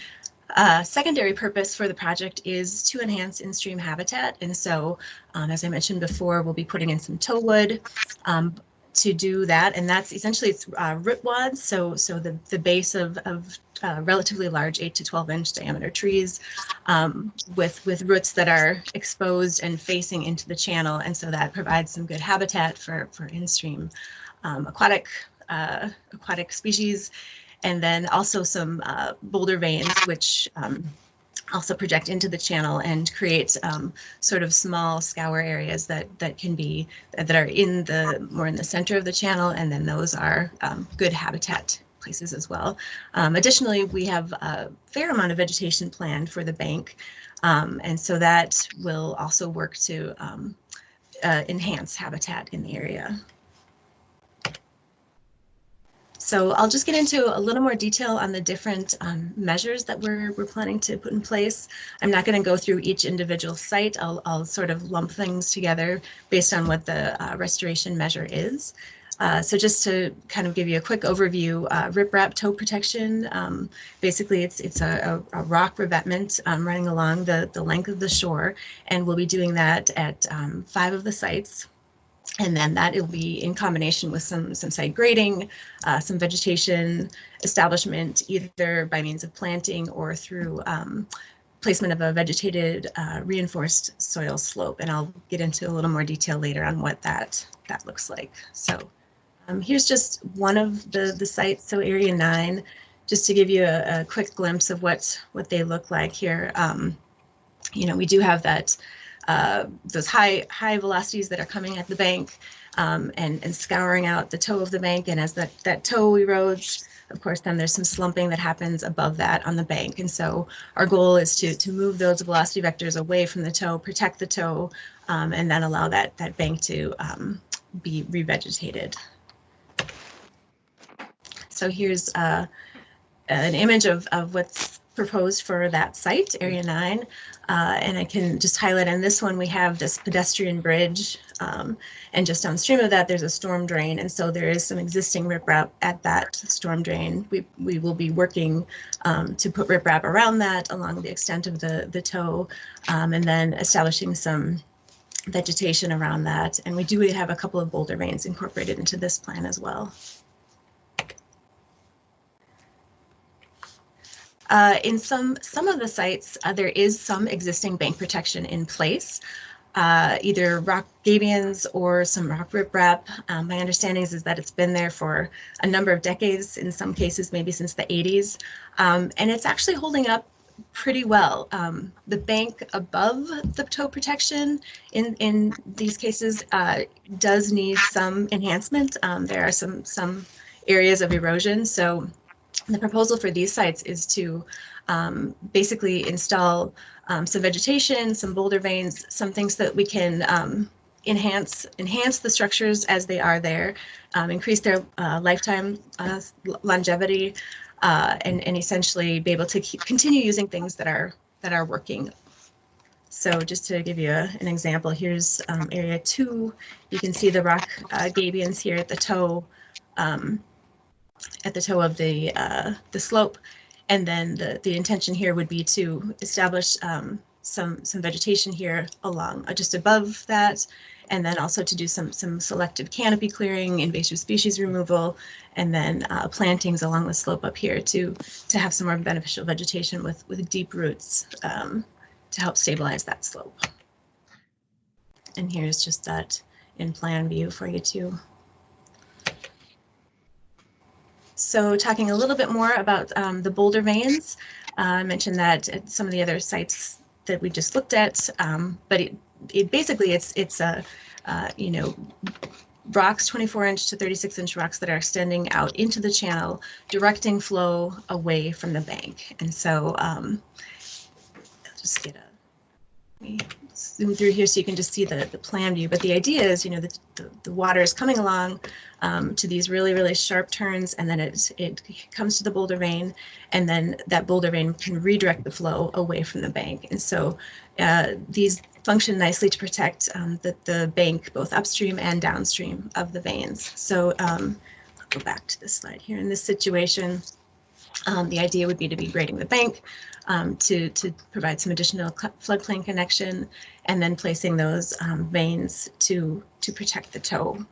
Secondary purpose for the project is to enhance in-stream habitat. And so, as I mentioned before, we'll be putting in some tow wood to do that. And that's essentially it's root wads. So the base of relatively large 8 to 12 inch diameter trees with roots that are exposed and facing into the channel. And so that provides some good habitat for in-stream aquatic species. And then also some boulder veins, which also project into the channel and create sort of small scour areas that are more in the center of the channel, and then those are good habitat places as well. Additionally, we have a fair amount of vegetation planned for the bank, and so that will also work to enhance habitat in the area. So I'll just get into a little more detail on the different measures that we're planning to put in place. I'm not going to go through each individual site. I'll sort of lump things together based on what the restoration measure is. So just to kind of give you a quick overview, riprap tow protection, basically it's a rock revetment running along the length of the shore, and we'll be doing that at 5 of the sites. And then that will be in combination with some site grading, some vegetation establishment, either by means of planting or through placement of a vegetated reinforced soil slope. And I'll get into a little more detail later on what that looks like. So here's just one of the sites, so Area 9, just to give you a quick glimpse of what they look like here. You know, we do have that those high velocities that are coming at the bank and scouring out the toe of the bank. And as that toe erodes, of course, then there's some slumping that happens above that on the bank. And so our goal is to move those velocity vectors away from the toe, protect the toe, and then allow that bank to be revegetated. So here's an image of what's proposed for that site, Area 9, and I can just highlight on this one, we have this pedestrian bridge, and just downstream of that, there's a storm drain, and so there is some existing riprap at that storm drain. We will be working to put riprap around that along the extent of the toe, and then establishing some vegetation around that, and we do have a couple of boulder veins incorporated into this plan as well. In some of the sites, there is some existing bank protection in place, either rock gabions or some rock riprap. My understanding is that it's been there for a number of decades, in some cases maybe since the 80s, and it's actually holding up pretty well. The bank above the toe protection in these cases does need some enhancement. There are some areas of erosion, so the proposal for these sites is to basically install some vegetation, some boulder veins, some things that we can enhance the structures as they are there, increase their lifetime longevity, and essentially be able to continue using things that are working. So just to give you an example, here's area 2. You can see the rock gabions here at the toe of the slope, and then the intention here would be to establish some vegetation here along just above that, and then also to do some selective canopy clearing, invasive species removal, and then plantings along the slope up here to have some more beneficial vegetation with deep roots to help stabilize that slope. And here's just that in plan view for you too. So talking a little bit more about the boulder veins, I mentioned that at some of the other sites that we just looked at, but it basically it's a rocks, 24-inch to 36-inch rocks that are extending out into the channel, directing flow away from the bank. And so I'll just get let me zoom through here so you can just see the plan view. But the idea is, the water is coming along to these really, really sharp turns, and then it comes to the boulder vein, and then that boulder vein can redirect the flow away from the bank. And so these function nicely to protect the bank both upstream and downstream of the veins. So I'll go back to this slide here. In this situation, the idea would be to be grading the bank to provide some additional floodplain connection, and then placing those veins to protect the toe,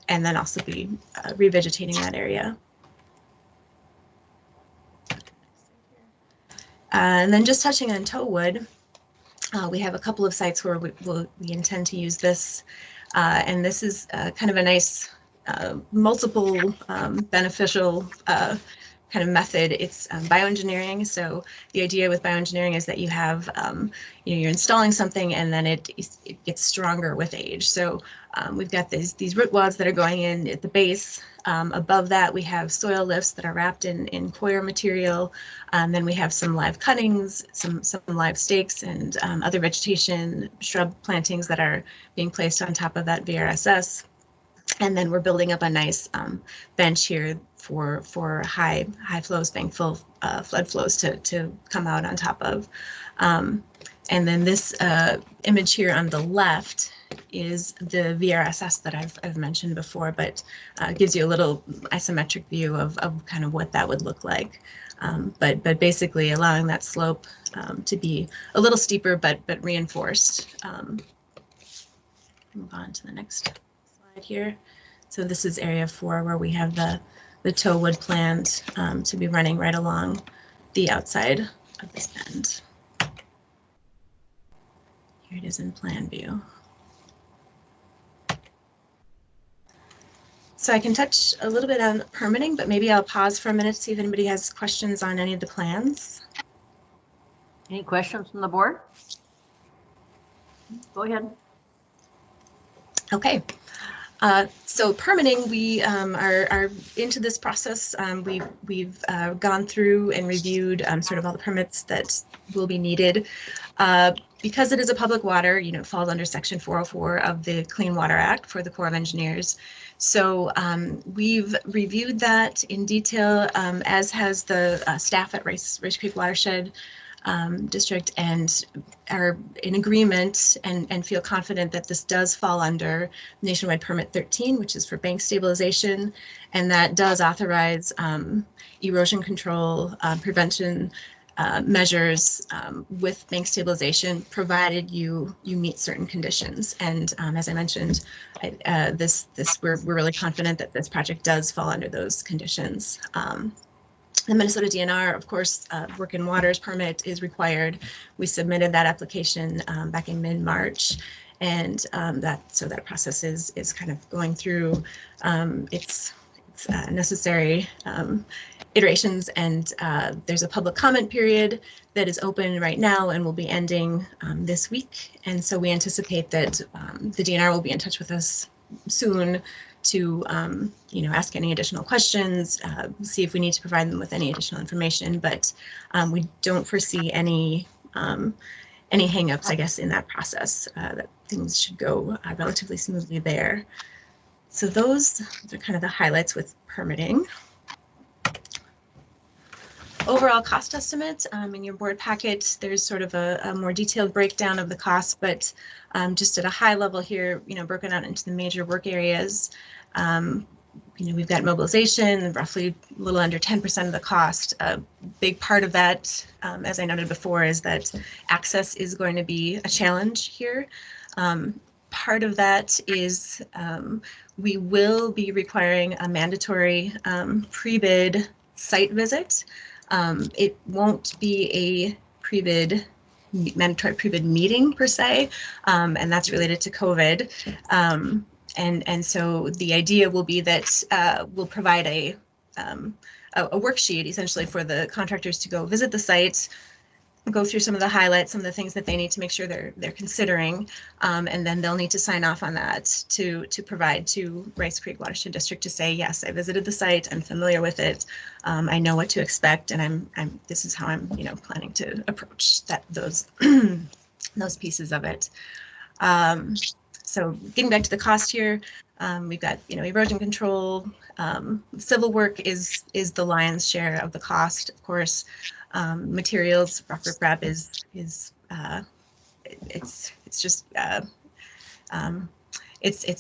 and then also be revegetating that area. And then just touching on toe wood, we have a couple of sites where we intend to use this, and this is kind of a nice multiple beneficial kind of method. It's bioengineering. So the idea with bioengineering is that you have, you're installing something, and then it gets stronger with age. So we've got these root wads that are going in at the base. Above that, we have soil lifts that are wrapped in coir material. Then we have some live cuttings, some live stakes, and other vegetation, shrub plantings that are being placed on top of that VRSS. And then we're building up a nice bench here for high flows, bankful flood flows to come out on top of. And then this image here on the left is the VRSS that I've mentioned before, but gives you a little isometric view of kind of what that would look like. But basically allowing that slope to be a little steeper, but reinforced. Move on to the next slide here. So this is area 4, where we have the toe wood planned to be running right along the outside of this bend. Here it is in plan view. So I can touch a little bit on permitting, but maybe I'll pause for a minute to see if anybody has questions on any of the plans. Any questions from the board? Go ahead. Okay. So permitting, we are into this process. We've gone through and reviewed sort of all the permits that will be needed. Because it is a public water, it falls under Section 404 of the Clean Water Act for the Corps of Engineers. So we've reviewed that in detail, as has the staff at Rice Creek Watershed District, and are in agreement and feel confident that this does fall under Nationwide Permit 13, which is for bank stabilization, and that does authorize erosion control prevention measures with bank stabilization, provided you meet certain conditions. And as I mentioned, we're really confident that this project does fall under those conditions. The Minnesota DNR, of course, work in waters permit is required. We submitted that application back in mid-March, and that process is kind of going through its necessary iterations, and there's a public comment period that is open right now and will be ending this week. And so we anticipate that the DNR will be in touch with us soon to ask any additional questions, see if we need to provide them with any additional information. But we don't foresee any any hangups, I guess, in that process, that things should go relatively smoothly there. So those are kind of the highlights with permitting. Overall cost estimate, in your board packet, there's sort of a more detailed breakdown of the costs, but just at a high level here, broken out into the major work areas. We've got mobilization, roughly a little under 10% of the cost. A big part of that, as I noted before, is that access is going to be a challenge here. Part of that is we will be requiring a mandatory pre-bid site visit. It won't be a mandatory pre-bid meeting per se, and that's related to COVID. And so the idea will be that we'll provide a worksheet essentially for the contractors to go visit the site, go through some of the highlights, some of the things that they need to make sure they're considering, and then they'll need to sign off on that to provide to Rice Creek Watershed District to say, yes, I visited the site, I'm familiar with it, I know what to expect, and this is how I'm planning to approach those those pieces of it. So getting back to the cost here, we've got erosion control, civil work is the lion's share of the cost, of course. Materials, rock riprap is it's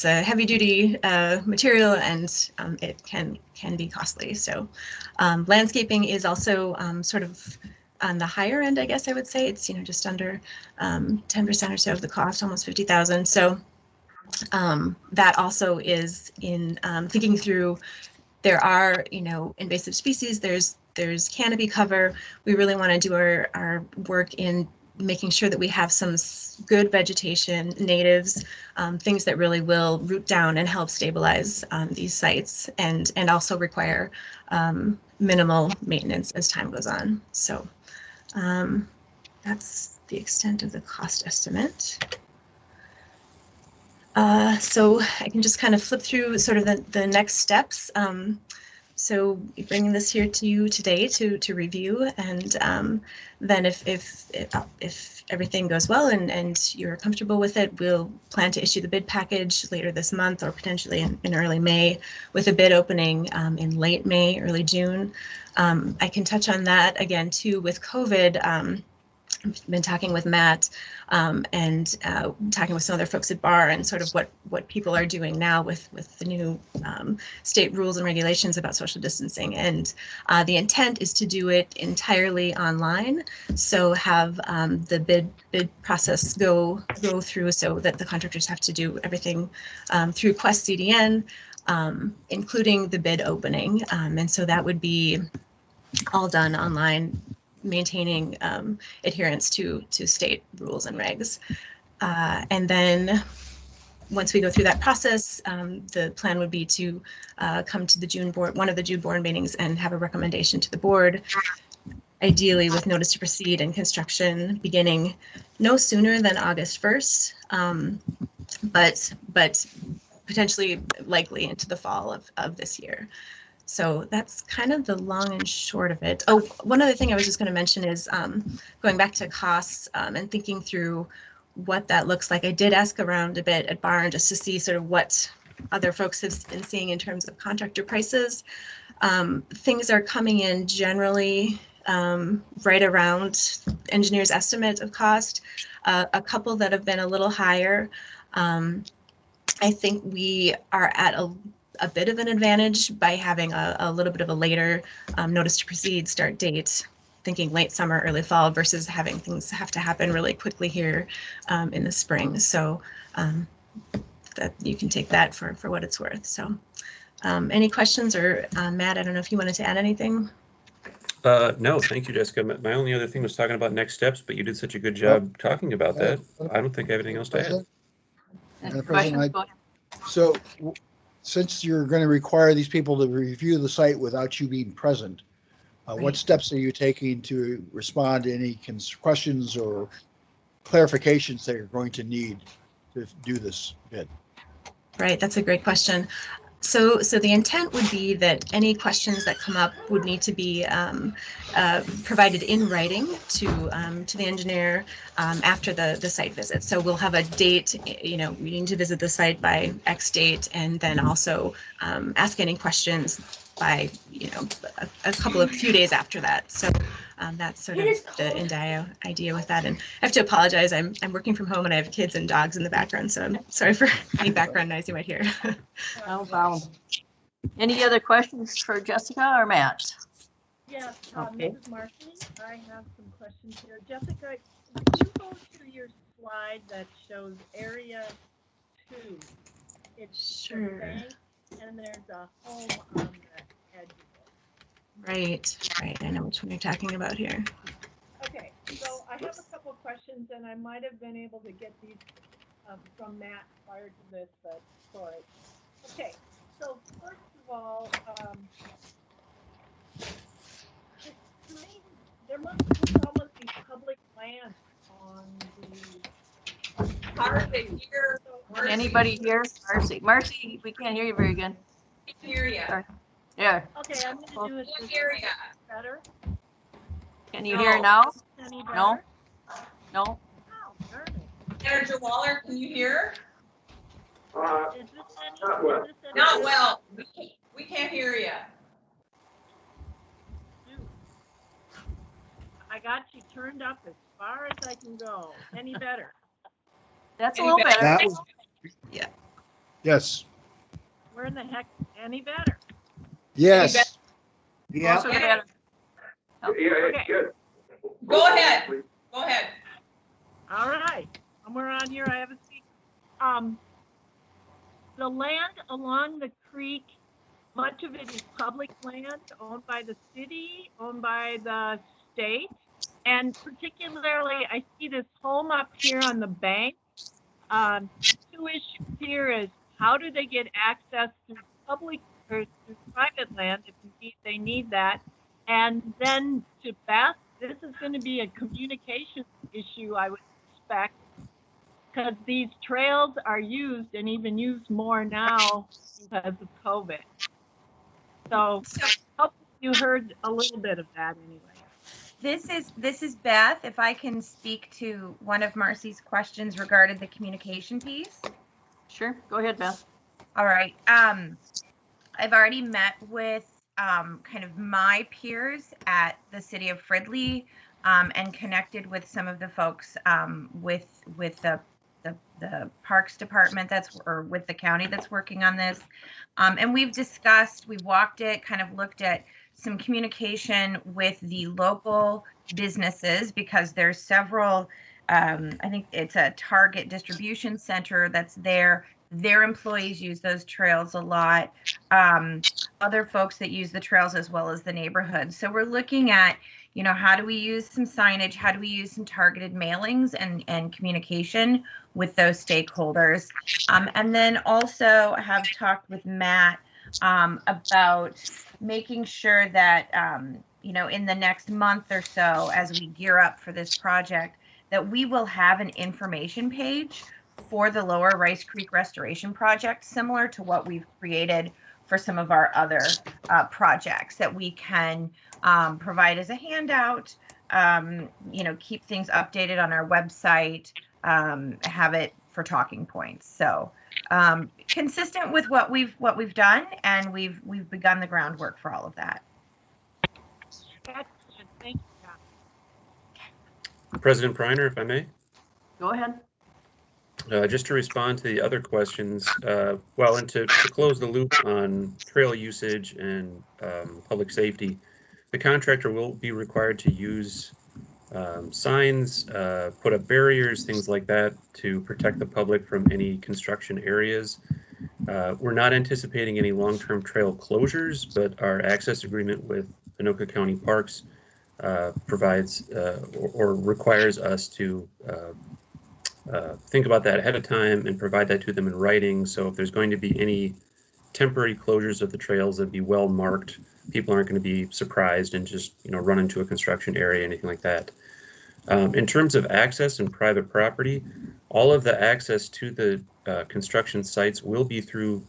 a heavy duty material, and it can be costly. So landscaping is also sort of on the higher end, I guess I would say. It's just under 10% or so of the cost, almost 50,000. So that also is in thinking through. There are invasive species. There's canopy cover. We really want to do our work in making sure that we have some good vegetation, natives, things that really will root down and help stabilize these sites, and also require minimal maintenance as time goes on. So that's the extent of the cost estimate. So I can just kind of flip through sort of the next steps. So bringing this here to you today to review, and then if everything goes well and you're comfortable with it, we'll plan to issue the bid package later this month, or potentially in early May, with a bid opening in late May, early June. I can touch on that again too with COVID. I've been talking with Matt and talking with some other folks at BAR, and sort of what people are doing now with the new state rules and regulations about social distancing. And the intent is to do it entirely online. So have the bid process go through, so that the contractors have to do everything through Quest CDN, including the bid opening. And so that would be all done online, maintaining adherence to state rules and regs. And then once we go through that process, the plan would be to come to the June board, one of the June board meetings, and have a recommendation to the board, ideally with notice to proceed and construction beginning no sooner than August 1st, but potentially likely into the fall of this year. So that's kind of the long and short of it. Oh, one other thing I was just going to mention is going back to costs and thinking through what that looks like. I did ask around a bit at Barn just to see sort of what other folks have been seeing in terms of contractor prices. Things are coming in generally right around engineer's estimate of cost. A couple that have been a little higher. I think we are at a bit of an advantage by having a little bit of a later notice to proceed start date, thinking late summer, early fall, versus having things have to happen really quickly here in the spring. So that you can take that for what it's worth. So any questions, or Matt, I don't know if you wanted to add anything? No, thank you, Jessica. My only other thing was talking about next steps, but you did such a good job talking about that. I don't think I have anything else to add. So since you're going to require these people to review the site without you being present, what steps are you taking to respond to any questions or clarifications that you're going to need to do this bid? Right, that's a great question. So the intent would be that any questions that come up would need to be provided in writing to the engineer after the site visit. So we'll have a date, you know, we need to visit the site by X date, and then also ask any questions by, you know, a few days after that. So that's sort of the idea with that. And I have to apologize, I'm working from home and I have kids and dogs in the background, so I'm sorry for any background noise you might hear. No problem. Any other questions for Jessica or Matt? Yes, Okay. Mrs. Marcy, I have some questions here. Jessica, would you go to your slide that shows area 2? It's the Sure. bank, and there's a home on the edge of it. Right. I know which one you're talking about here. Okay, so I have a couple of questions, and I might have been able to get these from Matt prior to this, but sorry. Okay, so first of all, there must be public land on the. Hard to hear. Can anybody hear? Marcy, we can't hear you very good. I can hear you. Sorry. Yeah. Okay, I'm gonna do it I can this hear way. you. Better? Can you hear now? Any No? better? No? Oh, darn it. Manager Waller, can you hear? Is this Not well. any Not better? well. We can't hear you. I got you turned up as far as I can go. Any better? That's a Any little better. That was, Yeah. yes, Where in the heck? Any better? yes. Yeah, Closer to better. Yeah, Okay. good. Go ahead. Go ahead. All right. Somewhere on here I have a speaker. The land along the creek, much of it is public land owned by the city, owned by the state. And particularly, I see this home up here on the bank. Two issues here is how do they get access to public or to private land if indeed they need that? And then to Beth, this is going to be a communication issue, I would expect, because these trails are used and even used more now because of COVID. So hopefully you heard a little bit of that anyway. This is Beth. If I can speak to one of Marcy's questions regarding the communication piece. Sure. Go ahead, Beth. All right. I've already met with kind of my peers at the city of Fridley and connected with some of the folks with the parks department or with the county that's working on this. And we've walked it, kind of looked at some communication with the local businesses because there's several, I think it's a Target distribution center that's there. Their employees use those trails a lot. Other folks that use the trails as well as the neighborhood. So we're looking at, you know, how do we use some signage? How do we use some targeted mailings and communication with those stakeholders? And then also have talked with Matt about making sure that, you know, in the next month or so, as we gear up for this project, that we will have an information page for the Lower Rice Creek Restoration Project, similar to what we've created for some of our other projects that we can provide as a handout, you know, keep things updated on our website, have it for talking points. So consistent with what we've done, and we've begun the groundwork for all of that. Excellent. Thank you. President Preiner, if I may. Go ahead. Just to respond to the other questions, well, and to close the loop on trail usage and public safety, the contractor will be required to use signs, put up barriers, things like that to protect the public from any construction areas. We're not anticipating any long-term trail closures, but our access agreement with Anoka County Parks provides or requires us to think about that ahead of time and provide that to them in writing. So if there's going to be any temporary closures of the trails, that'd be well marked. People aren't going to be surprised and just, you know, run into a construction area, anything like that. In terms of access and private property, all of the access to the construction sites will be through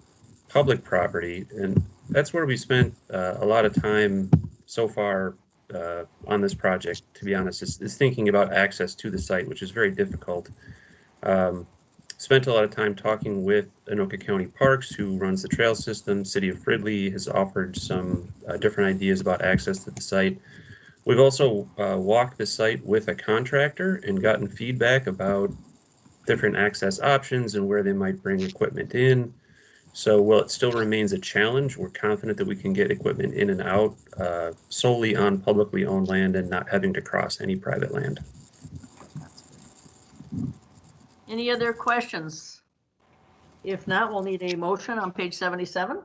public property, and that's where we spent a lot of time so far on this project, to be honest, is thinking about access to the site, which is very difficult. Spent a lot of time talking with Anoka County Parks, who runs the trail system. City of Fridley has offered some different ideas about access to the site. We've also walked the site with a contractor and gotten feedback about different access options and where they might bring equipment in. So while it still remains a challenge, we're confident that we can get equipment in and out solely on publicly owned land and not having to cross any private land. Any other questions? If not, we'll need a motion on page 77.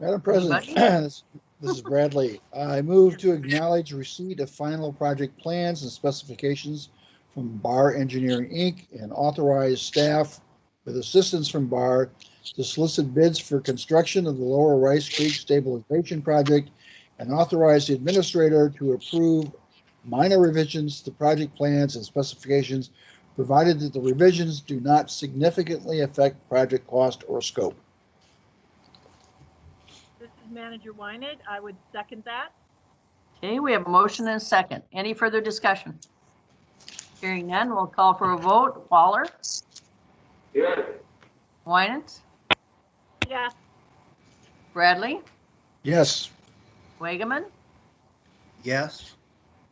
Madam President, this is Bradley. I move to acknowledge receipt of final project plans and specifications from Bar Engineering, Inc. and authorize staff with assistance from Bar to solicit bids for construction of the Lower Rice Creek Stabilization Project and authorize the administrator to approve minor revisions to project plans and specifications, provided that the revisions do not significantly affect project cost or scope. This is Manager Wynett. I would second that. Okay, we have a motion and a second. Any further discussion? Hearing none, we'll call for a vote. Waller? Yes. Wynant? Yes. Bradley? Yes. Wagaman? Yes.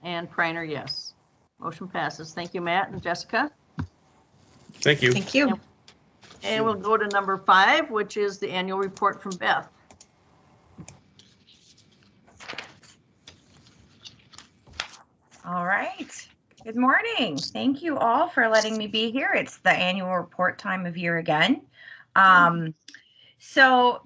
And Preiner, yes. Motion passes. Thank you, Matt and Jessica. Thank you. Thank you. And we'll go to number 5, which is the annual report from Beth. All right. Good morning. Thank you all for letting me be here. It's the annual report time of year again. So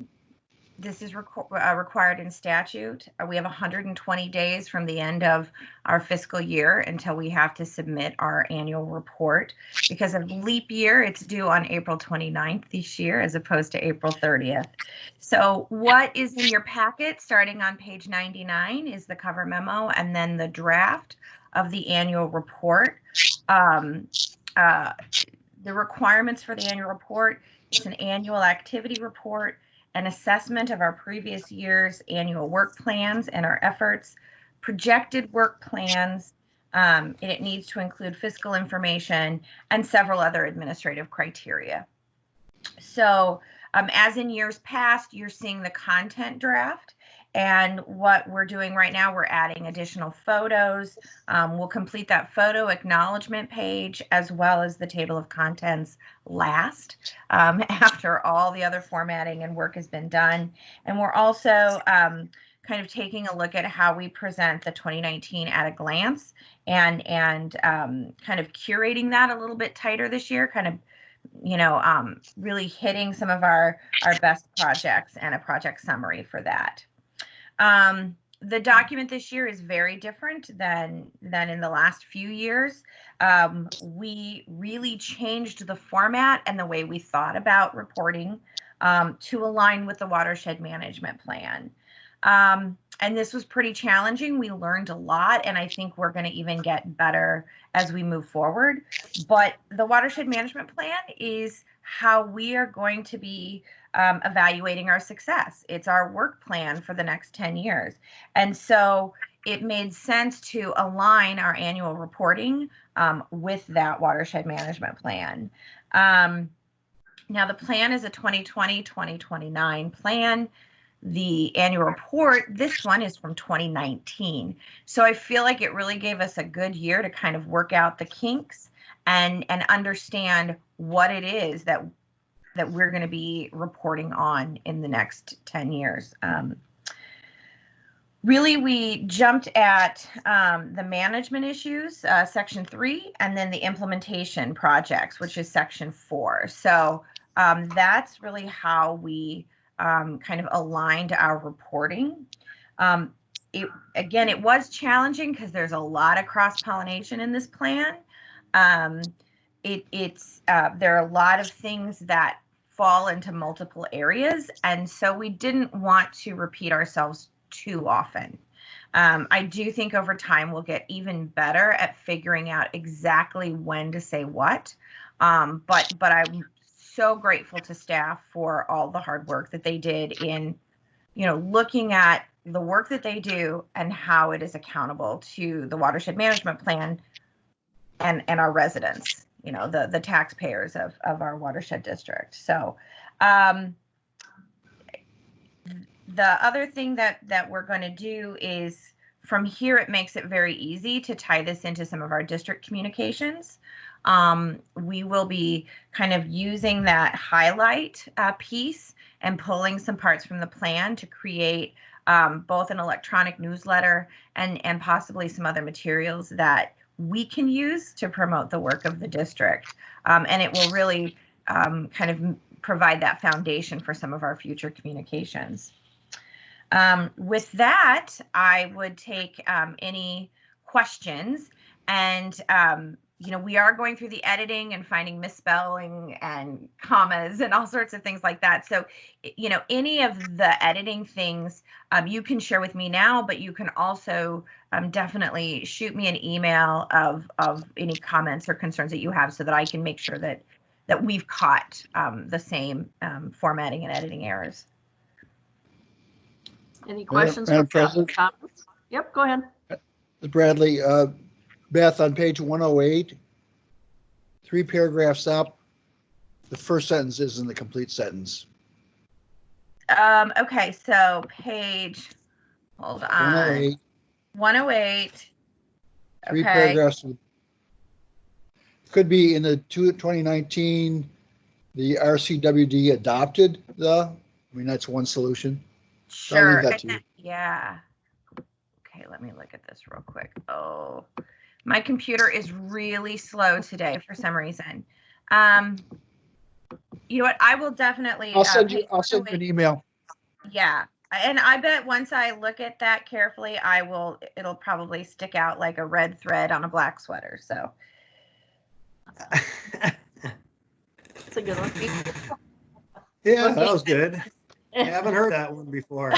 this is required in statute. We have 120 days from the end of our fiscal year until we have to submit our annual report. Because of leap year, it's due on April 29th this year as opposed to April 30th. So what is in your packet starting on page 99 is the cover memo and then the draft of the annual report. The requirements for the annual report, it's an annual activity report, an assessment of our previous year's annual work plans and our efforts, projected work plans, and it needs to include fiscal information and several other administrative criteria. So as in years past, you're seeing the content draft. And what we're doing right now, we're adding additional photos. We'll complete that photo acknowledgement page as well as the table of contents last after all the other formatting and work has been done. And we're also kind of taking a look at how we present the 2019 at a glance and kind of curating that a little bit tighter this year, kind of really hitting some of our best projects and a project summary for that. The document this year is very different than in the last few years. We really changed the format and the way we thought about reporting to align with the watershed management plan. And this was pretty challenging. We learned a lot, and I think we're going to even get better as we move forward. But the watershed management plan is how we are going to be evaluating our success. It's our work plan for the next 10 years. And so it made sense to align our annual reporting with that watershed management plan. Now the plan is a 2020-2029 plan. The annual report, this one is from 2019. So I feel like it really gave us a good year to kind of work out the kinks and understand what it is that we're going to be reporting on in the next 10 years. Really, we jumped at the management issues, section 3, and then the implementation projects, which is section 4. So that's really how we kind of aligned our reporting. It was challenging because there's a lot of cross-pollination in this plan. There are a lot of things that fall into multiple areas, and so we didn't want to repeat ourselves too often. I do think over time we'll get even better at figuring out exactly when to say what. But I'm so grateful to staff for all the hard work that they did in, looking at the work that they do and how it is accountable to the watershed management plan and our residents, the taxpayers of our watershed district. So the other thing that we're going to do is, from here, it makes it very easy to tie this into some of our district communications. We will be kind of using that highlight piece and pulling some parts from the plan to create both an electronic newsletter and possibly some other materials that we can use to promote the work of the district. And it will really kind of provide that foundation for some of our future communications. With that, I would take any questions, and we are going through the editing and finding misspelling and commas and all sorts of things like that. So, any of the editing things you can share with me now, but you can also definitely shoot me an email of any comments or concerns that you have, so that I can make sure that we've caught the same formatting and editing errors. Any questions? Madam for President? comments? Yep, go ahead. Bradley, Beth, on page 108, 3 paragraphs up, the first sentence isn't the complete sentence. Okay, so page, hold on. 108. 108. 3 Okay. paragraphs. Could be in the 2019, the RCWD adopted that's one solution. Sure. I'll leave that to you. Yeah. Okay, let me look at this real quick. Oh, my computer is really slow today for some reason. You know what? I will definitely. I'll send you an email. Yeah, and I bet once I look at that carefully, it'll probably stick out like a red thread on a black sweater. So. That's a good one. Yeah, that was good. I haven't heard that one before.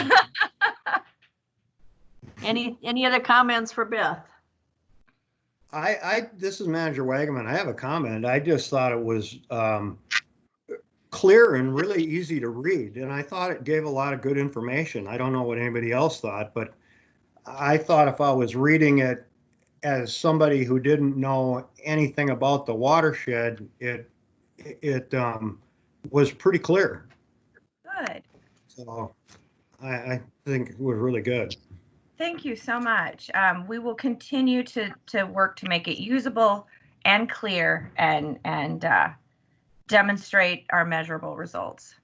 Any other comments for Beth? This is Manager Wagaman. I have a comment. I just thought it was clear and really easy to read, and I thought it gave a lot of good information. I don't know what anybody else thought, but I thought if I was reading it as somebody who didn't know anything about the watershed, it was pretty clear. Good. So I think it was really good. Thank you so much. We will continue to work to make it usable and clear and demonstrate our measurable results.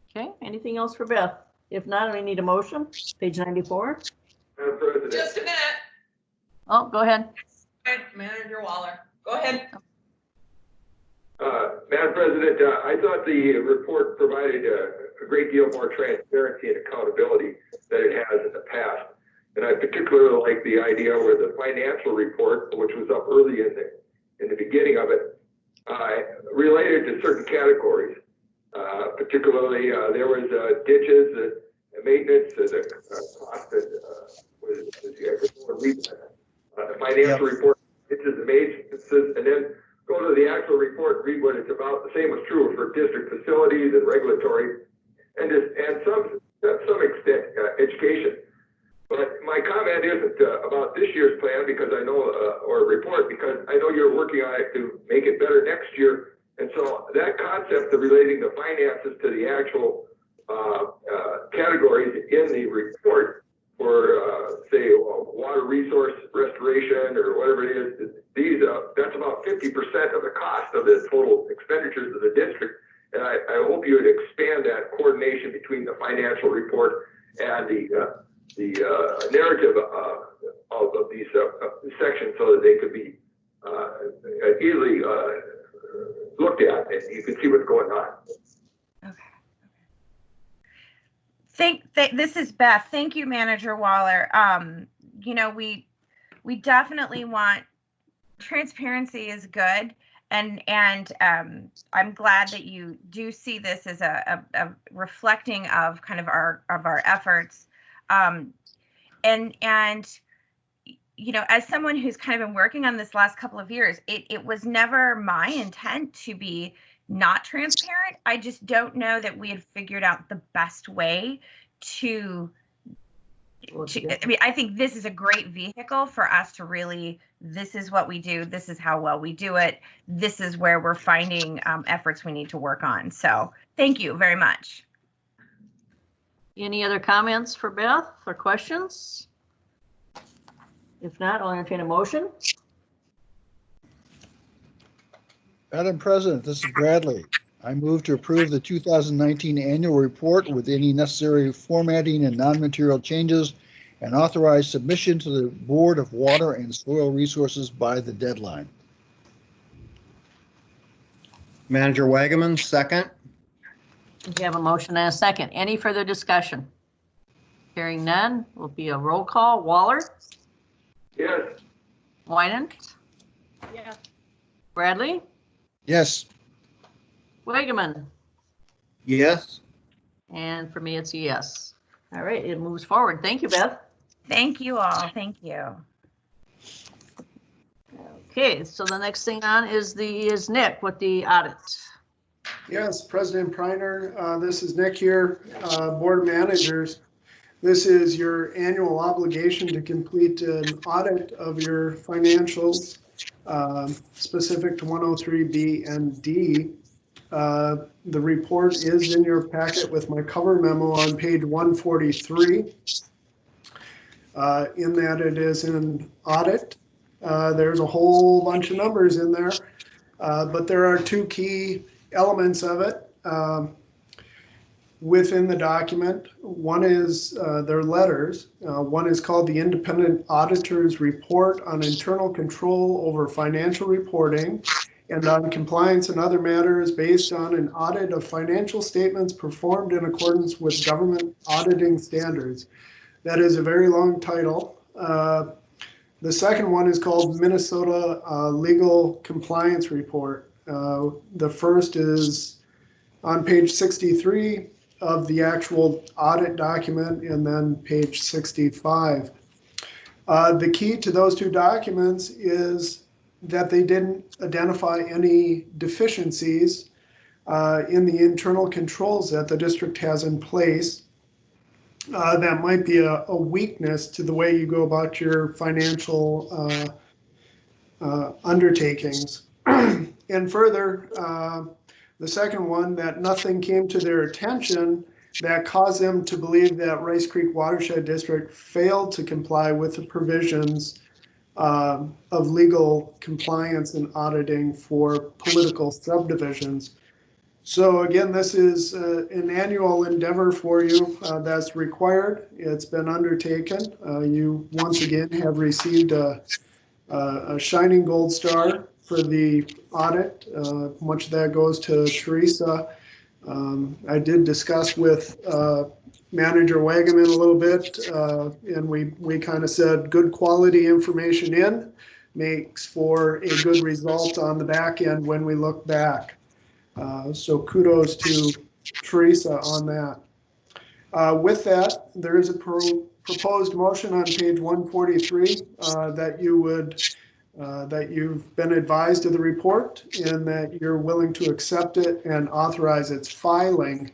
Okay, anything else for Beth? If not, we need a motion. Page 94. Madam President. Just a minute. Oh, go ahead. Manager Waller, go ahead. Madam President, I thought the report provided a great deal more transparency and accountability than it has in the past. And I particularly like the idea where the financial report, which was up early in the beginning of it, related to certain categories. Particularly, there was ditches, maintenance, the cost, the financial report, ditches and maintenance, and then go to the actual report and read what it's about. The same was true for district facilities and regulatory, and to some extent, education. But my comment isn't about this year's plan, because I know, or report, because I know you're working on it to make it better next year. And so that concept of relating the finances to the actual categories in the report for, say, water resource restoration or whatever it is, that's about 50% of the cost of the total expenditures of the district. And I hope you would expand that coordination between the financial report and the narrative of these sections, so that they could be easily looked at and you can see what's going on. This is Beth. Thank you, Manager Waller. We definitely want transparency is good, and I'm glad that you do see this as a reflecting of kind of our efforts. and you know, as someone who's kind of been working on this last couple of years, it was never my intent to be not transparent. I just don't know that we had figured out the best way to I mean, I think this is a great vehicle for us to really, this is what we do, this is how well we do it, this is where we're finding efforts we need to work on. So thank you very much. Any other comments for Beth or questions? If not, I'll entertain a motion. Madam President, this is Bradley. I move to approve the 2019 annual report with any necessary formatting and non-material changes and authorize submission to the Board of Water and Soil Resources by the deadline. Manager Wagaman, second. We have a motion and a second. Any further discussion? Hearing none, will be a roll call. Waller? Yes. Winant? Yes. Bradley? Yes. Wagaman? Yes. And for me, it's a yes. All right, it moves forward. Thank you, Beth. Thank you all. Thank you. Okay, so the next thing on is Nick with the audit. Yes, President Preiner, this is Nick here, Board of Managers. This is your annual obligation to complete an audit of your financials specific to 103B and D. The report is in your packet with my cover memo on page 143. In that it is an audit. There's a whole bunch of numbers in there, but there are two key elements of it within the document. One is their letters. One is called the Independent Auditor's Report on Internal Control over Financial Reporting and on Compliance and Other Matters based on an audit of financial statements performed in accordance with government auditing standards. That is a very long title. The second one is called Minnesota Legal Compliance Report. The first is on page 63 of the actual audit document and then page 65. The key to those two documents is that they didn't identify any deficiencies in the internal controls that the district has in place. That might be a weakness to the way you go about your financial undertakings. And further, the second one, that nothing came to their attention that caused them to believe that Rice Creek Watershed District failed to comply with the provisions of legal compliance and auditing for political subdivisions. So again, this is an annual endeavor for you that's required. It's been undertaken. You once again have received a shining gold star for the audit. Much of that goes to Teresa. I did discuss with Manager Wagaman a little bit, and we kind of said good quality information in makes for a good result on the back end when we look back. So kudos to Teresa on that. With that, there is a proposed motion on page 143 that you've been advised of the report and that you're willing to accept it and authorize its filing.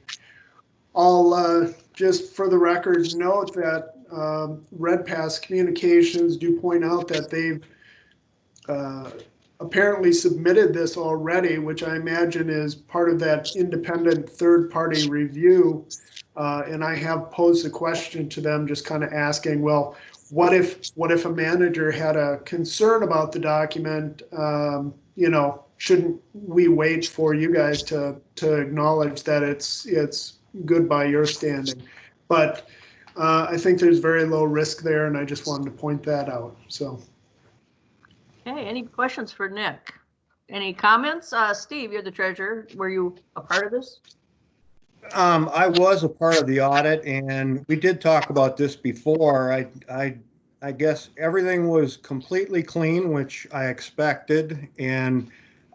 I'll just for the record note that Red Pass Communications do point out that they've apparently submitted this already, which I imagine is part of that independent third-party review. And I have posed a question to them, just kind of asking, well, what if a manager had a concern about the document? You know, shouldn't we wait for you guys to acknowledge that it's good by your standing? But I think there's very low risk there, and I just wanted to point that out. So. Okay, any questions for Nick? Any comments? Steve, you're the treasurer. Were you a part of this? I was a part of the audit, and we did talk about this before. I guess everything was completely clean, which I expected, and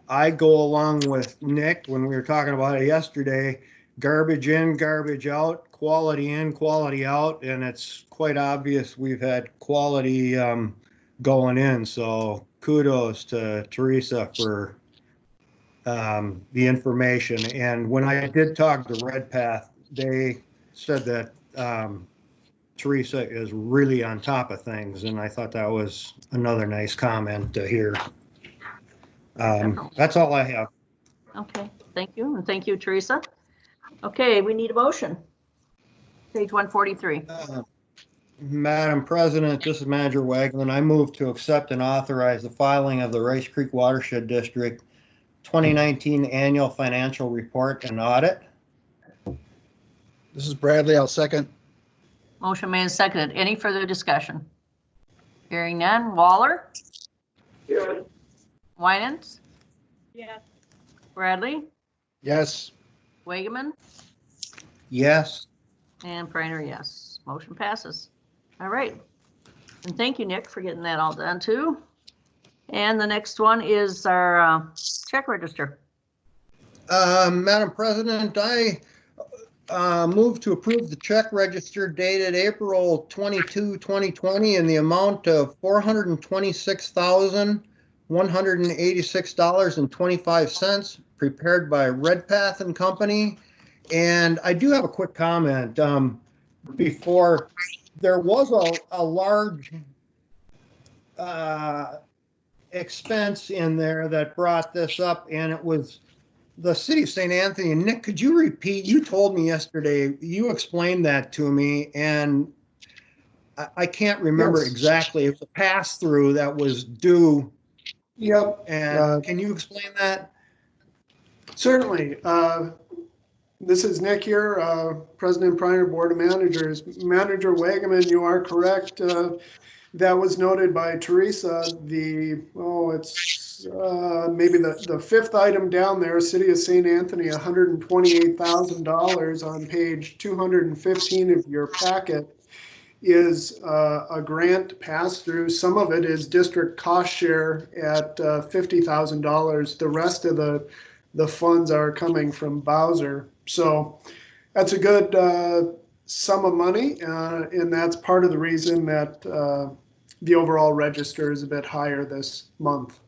I go along with Nick when we were talking about it yesterday, garbage in, garbage out, quality in, quality out, and it's quite obvious we've had quality going in. So kudos to Teresa for the information. And when I did talk to Red Path, they said that Teresa is really on top of things, and I thought that was another nice comment to hear. That's all I have. Okay, thank you, and thank you, Teresa. Okay, we need a motion. Page 143. Madam President, this is Manager Wagman. I move to accept and authorize the filing of the Rice Creek Watershed District 2019 Annual Financial Report and Audit. This is Bradley. I'll second. Motion made and seconded. Any further discussion? Hearing none. Waller? Yes. Winans? Yes. Bradley? Yes. Wageman? Yes. And Priner, yes. Motion passes. All right. And thank you, Nick, for getting that all done too. And the next one is our check register. Madam President, I move to approve the check register dated April 22, 2020 in the amount of $426,186.25 prepared by Redpath and Company. And I do have a quick comment. Before, there was a large expense in there that brought this up, and it was the city of St. Anthony. And Nick, could you repeat? You told me yesterday, you explained that to me, and I can't remember exactly. It was a pass-through that was due. Yep. And can you explain that? Certainly. This is Nick here, President Priner, Board of Managers. Manager Wagaman, you are correct. That was noted by Teresa. It's maybe the fifth item down there, City of St. Anthony, $128,000 on page 215 of your packet is a grant pass-through. Some of it is district cost share at $50,000. The rest of the funds are coming from Bowser. So that's a good sum of money, and that's part of the reason that the overall register is a bit higher this month.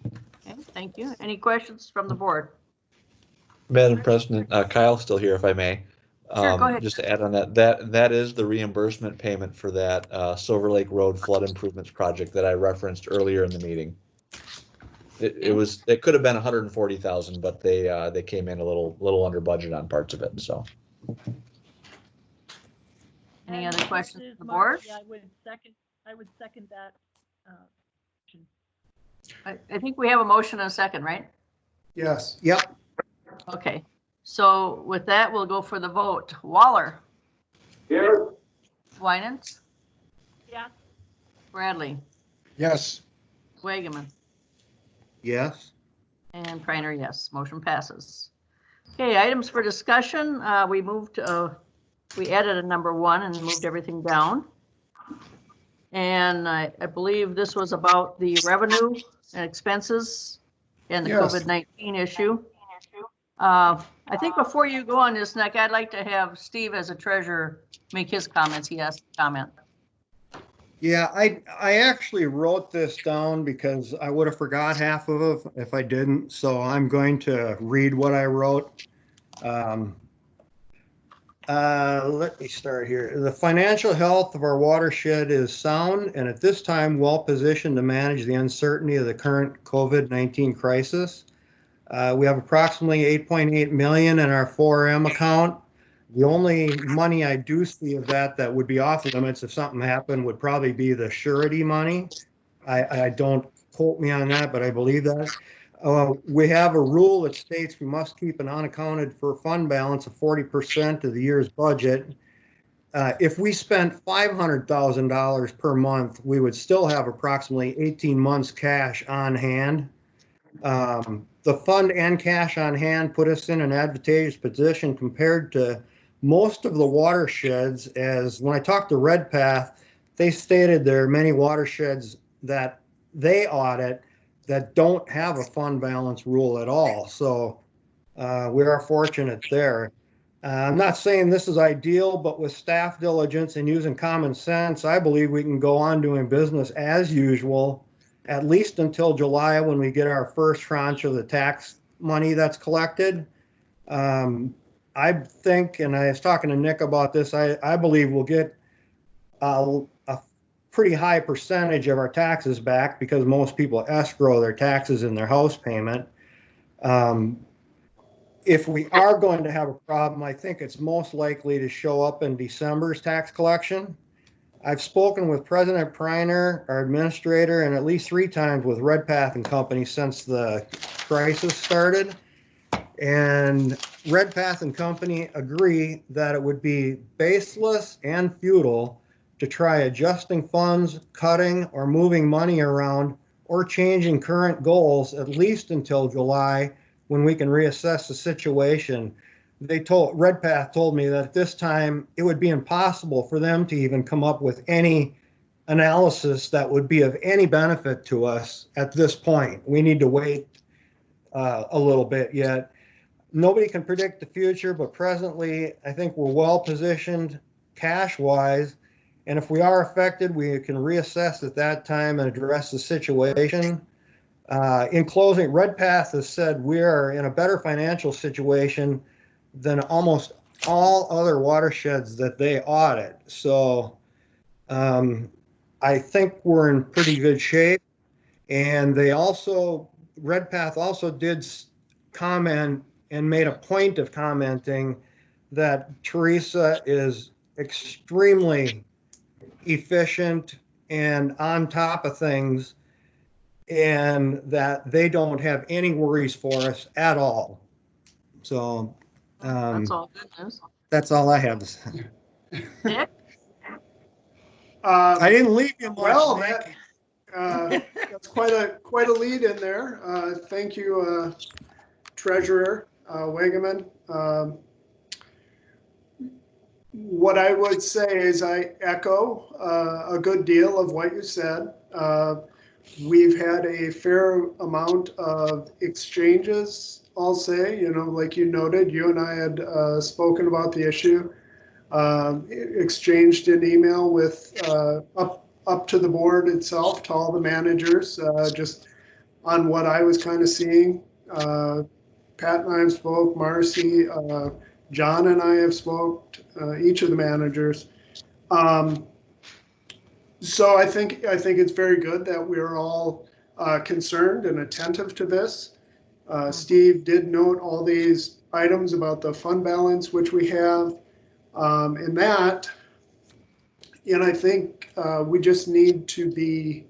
Okay, thank you. Any questions from the board? Madam President, Kyle's still here, if I may. Sure, go ahead. Just to add on that is the reimbursement payment for that Silver Lake Road flood improvements project that I referenced earlier in the meeting. It could have been 140,000, but they came in a little under budget on parts of it. So. Any other questions from the board? Yeah, I would second that. I think we have a motion and a second, right? Yes. Yep. Okay. So with that, we'll go for the vote. Waller? Yes. Winans? Yes. Bradley? Yes. Wageman? Yes. And Priner, yes. Motion passes. Okay, items for discussion. We added a number 1 and moved everything down. And I believe this was about the revenue and expenses and the Yes. COVID-19 issue. I think before you go on this, Nick, I'd like to have Steve as a treasurer make his comments. He has to comment. Yeah, I actually wrote this down because I would have forgot half of it if I didn't. So I'm going to read what I wrote. Let me start here. The financial health of our watershed is sound and at this time well positioned to manage the uncertainty of the current COVID-19 crisis. We have approximately 8.8 million in our 4M account. The only money I do see of that would be off limits if something happened would probably be the surety money. I don't quote me on that, but I believe that. We have a rule that states we must keep an unaccounted for fund balance of 40% of the year's budget. If we spent $500,000 per month, we would still have approximately 18 months cash on hand. The fund and cash on hand put us in an advantageous position compared to most of the watersheds, as when I talked to Redpath, they stated there are many watersheds that they audit that don't have a fund balance rule at all. So We are fortunate there. I'm not saying this is ideal, but with staff diligence and using common sense, I believe we can go on doing business as usual, at least until July when we get our first tranche of the tax money that's collected. I think, and I was talking to Nick about this, I believe we'll get a pretty high percentage of our taxes back because most people escrow their taxes in their house payment. If we are going to have a problem, I think it's most likely to show up in December's tax collection. I've spoken with President Preiner, our administrator, and at least 3 times with Redpath and Company since the crisis started. And Redpath and Company agree that it would be baseless and futile to try adjusting funds, cutting or moving money around, or changing current goals at least until July, when we can reassess the situation. Redpath told me that at this time it would be impossible for them to even come up with any analysis that would be of any benefit to us at this point. We need to wait a little bit yet. Nobody can predict the future, but presently I think we're well positioned cash-wise. And if we are affected, we can reassess at that time and address the situation. In closing, Redpath has said we are in a better financial situation than almost all other watersheds that they audit. So I think we're in pretty good shape. And Redpath also did comment and made a point of commenting that Teresa is extremely efficient and on top of things, and that they don't have any worries for us at all. So That's all good news. that's all I have to say. Nick? I didn't leave you much, Well, Nick. that's quite a lead in there. Thank you, Treasurer Wagaman. What I would say is I echo a good deal of what you said. We've had a fair amount of exchanges, I'll say, like you noted, you and I had spoken about the issue, exchanged an email with up to the board itself, to all the managers, just on what I was kind of seeing. Pat and I have spoke, Marcy, John and I have spoke, each of the managers. So I think it's very good that we're all concerned and attentive to this. Steve did note all these items about the fund balance, which we have, and I think we just need to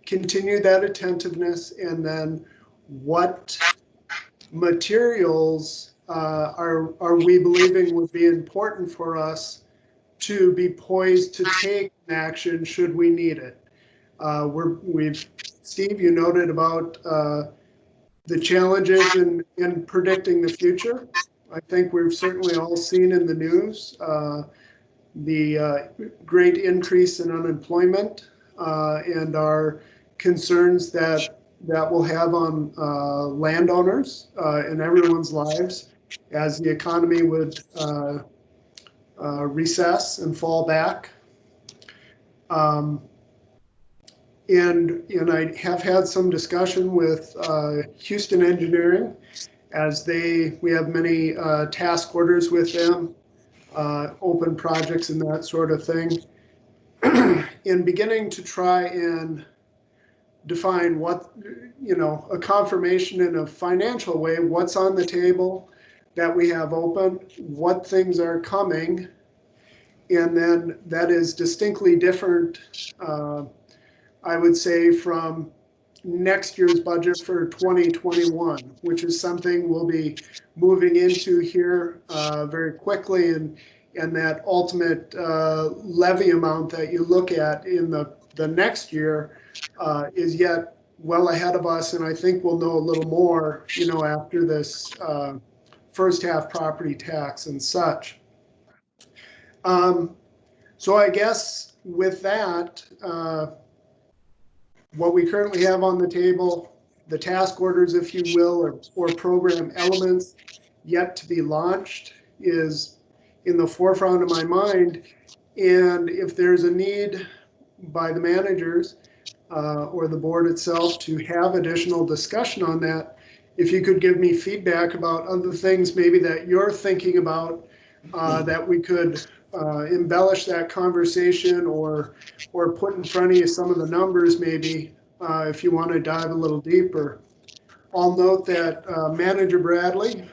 continue that attentiveness, and then what materials are we believing would be important for us to be poised to take action should we need it. Steve, you noted about the challenges in predicting the future. I think we've certainly all seen in the news the great increase in unemployment and our concerns that will have on landowners and everyone's lives as the economy would recess and fall back. And I have had some discussion with Houston Engineering, as we have many task orders with them, open projects and that sort of thing, in beginning to try and define what, a confirmation in a financial way, what's on the table that we have open, what things are coming, and then that is distinctly different, I would say, from next year's budget for 2021, which is something we'll be moving into here very quickly, and that ultimate levy amount that you look at in the next year is yet well ahead of us, and I think we'll know a little more, after this first half property tax and such. So I guess with that, what we currently have on the table, the task orders, if you will, or program elements, yet to be launched is in the forefront of my mind. And if there's a need by the managers or the board itself to have additional discussion on that, if you could give me feedback about other things maybe that you're thinking about that we could embellish that conversation or put in front of you some of the numbers maybe if you want to dive a little deeper. I'll note that Manager Bradley,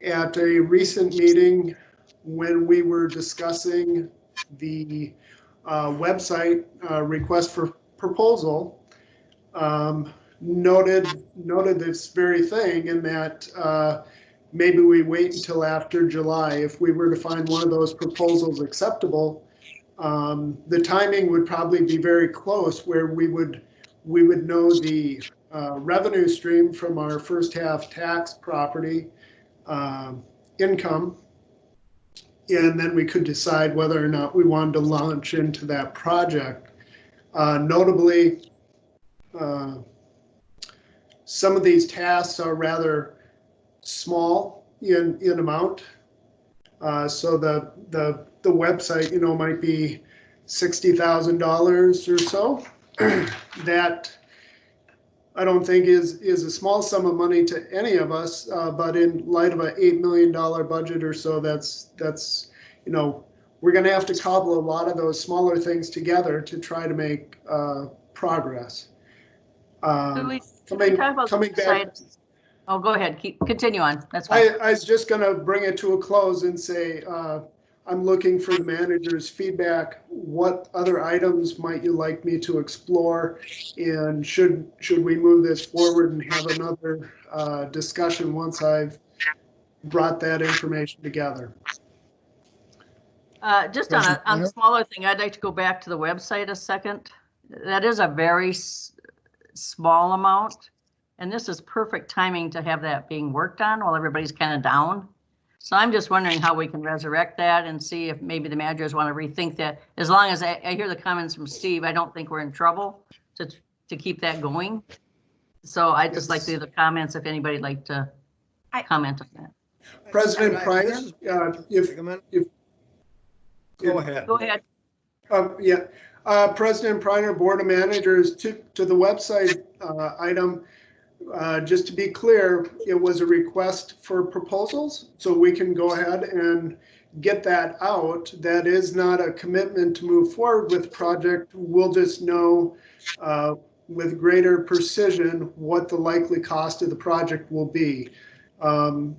at a recent meeting when we were discussing the website request for proposal, noted this very thing, in that maybe we wait until after July. If we were to find one of those proposals acceptable, the timing would probably be very close, where we would know the revenue stream from our first half tax property income, and then we could decide whether or not we wanted to launch into that project. Notably, some of these tasks are rather small in amount. So the website, might be $60,000 or so. That I don't think is a small sum of money to any of us, but in light of an $8 million budget or so, that's we're going to have to cobble a lot of those smaller things together to try to make progress. Coming back. Oh, go ahead. Continue on. That's fine. I was just going to bring it to a close and say I'm looking for the manager's feedback. What other items might you like me to explore? And should we move this forward and have another discussion once I've brought that information together? Just on a smaller thing, I'd like to go back to the website a second. That is a very small amount. And this is perfect timing to have that being worked on while everybody's kind of down. So I'm just wondering how we can resurrect that and see if maybe the managers want to rethink that. As long as I hear the comments from Steve, I don't think we're in trouble to keep that going. So I'd just like to hear the comments if anybody'd like to comment on that. President Pryor, Go ahead. Go ahead. President Pryor, Board of Managers, to the website item. Just to be clear, it was a request for proposals, so we can go ahead and get that out. That is not a commitment to move forward with the project. We'll just know with greater precision what the likely cost of the project will be. In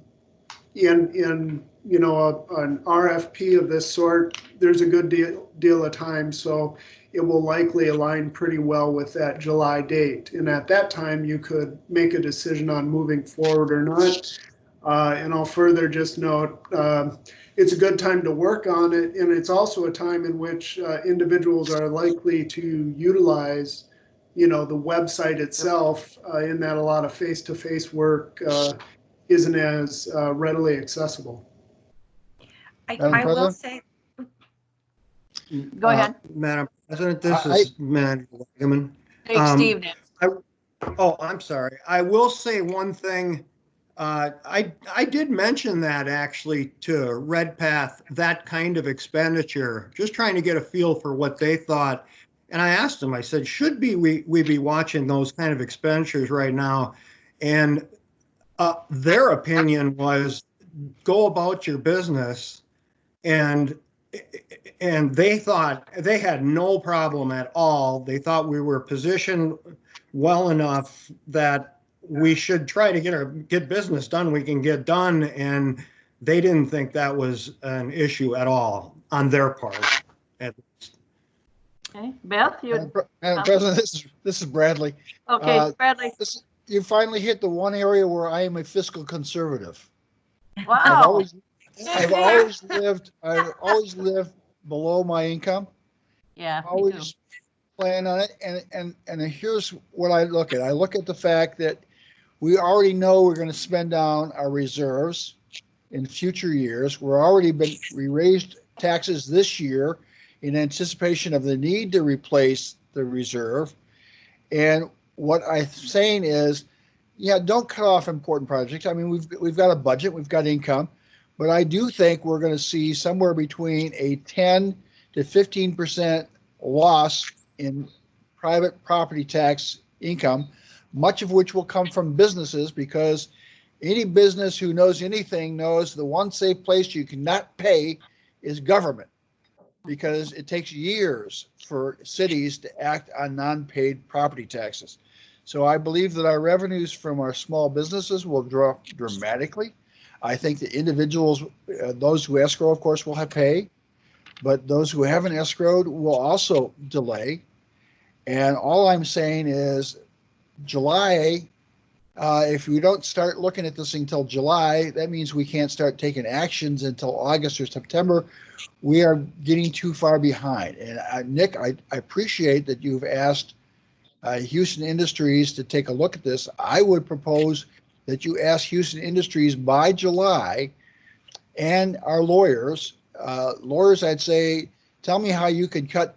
an RFP of this sort, there's a good deal of time, so it will likely align pretty well with that July date. And at that time, you could make a decision on moving forward or not. And I'll further just note, it's a good time to work on it. And it's also a time in which individuals are likely to utilize, the website itself, in that a lot of face-to-face work isn't as readily accessible. I will say. Go ahead. Madam President, this is Manager Wagaman. Hey, Steve. I'm sorry. I will say one thing. I did mention that actually to Redpath, that kind of expenditure, just trying to get a feel for what they thought. And I asked them, I said, should we be watching those kind of expenditures right now? And their opinion was, go about your business. And they thought they had no problem at all. They thought we were positioned well enough that we should try to get business done we can get done, and they didn't think that was an issue at all on their part, at least. Okay, Beth, Madam President, this is Bradley. Okay, Bradley. You finally hit the one area where I am a fiscal conservative. Wow. I've always lived below my income. Yeah. Always plan on it. And here's what I look at. I look at the fact that we already know we're going to spend down our reserves in future years. We raised taxes this year in anticipation of the need to replace the reserve. And what I'm saying is yeah, don't cut off important projects. I mean, we've got a budget, we've got income, but I do think we're going to see somewhere between a 10 to 15% loss in private property tax income, much of which will come from businesses, because any business who knows anything knows the one safe place you cannot pay is government, because it takes years for cities to act on non-paid property taxes. So I believe that our revenues from our small businesses will drop dramatically. I think the individuals, those who escrow, of course, will have pay, but those who haven't escrowed will also delay. And all I'm saying is July, if we don't start looking at this until July, that means we can't start taking actions until August or September. We are getting too far behind. And Nick, I appreciate that you've asked Houston Industries to take a look at this. I would propose that you ask Houston Industries by July, and our lawyers, I'd say, tell me how you could cut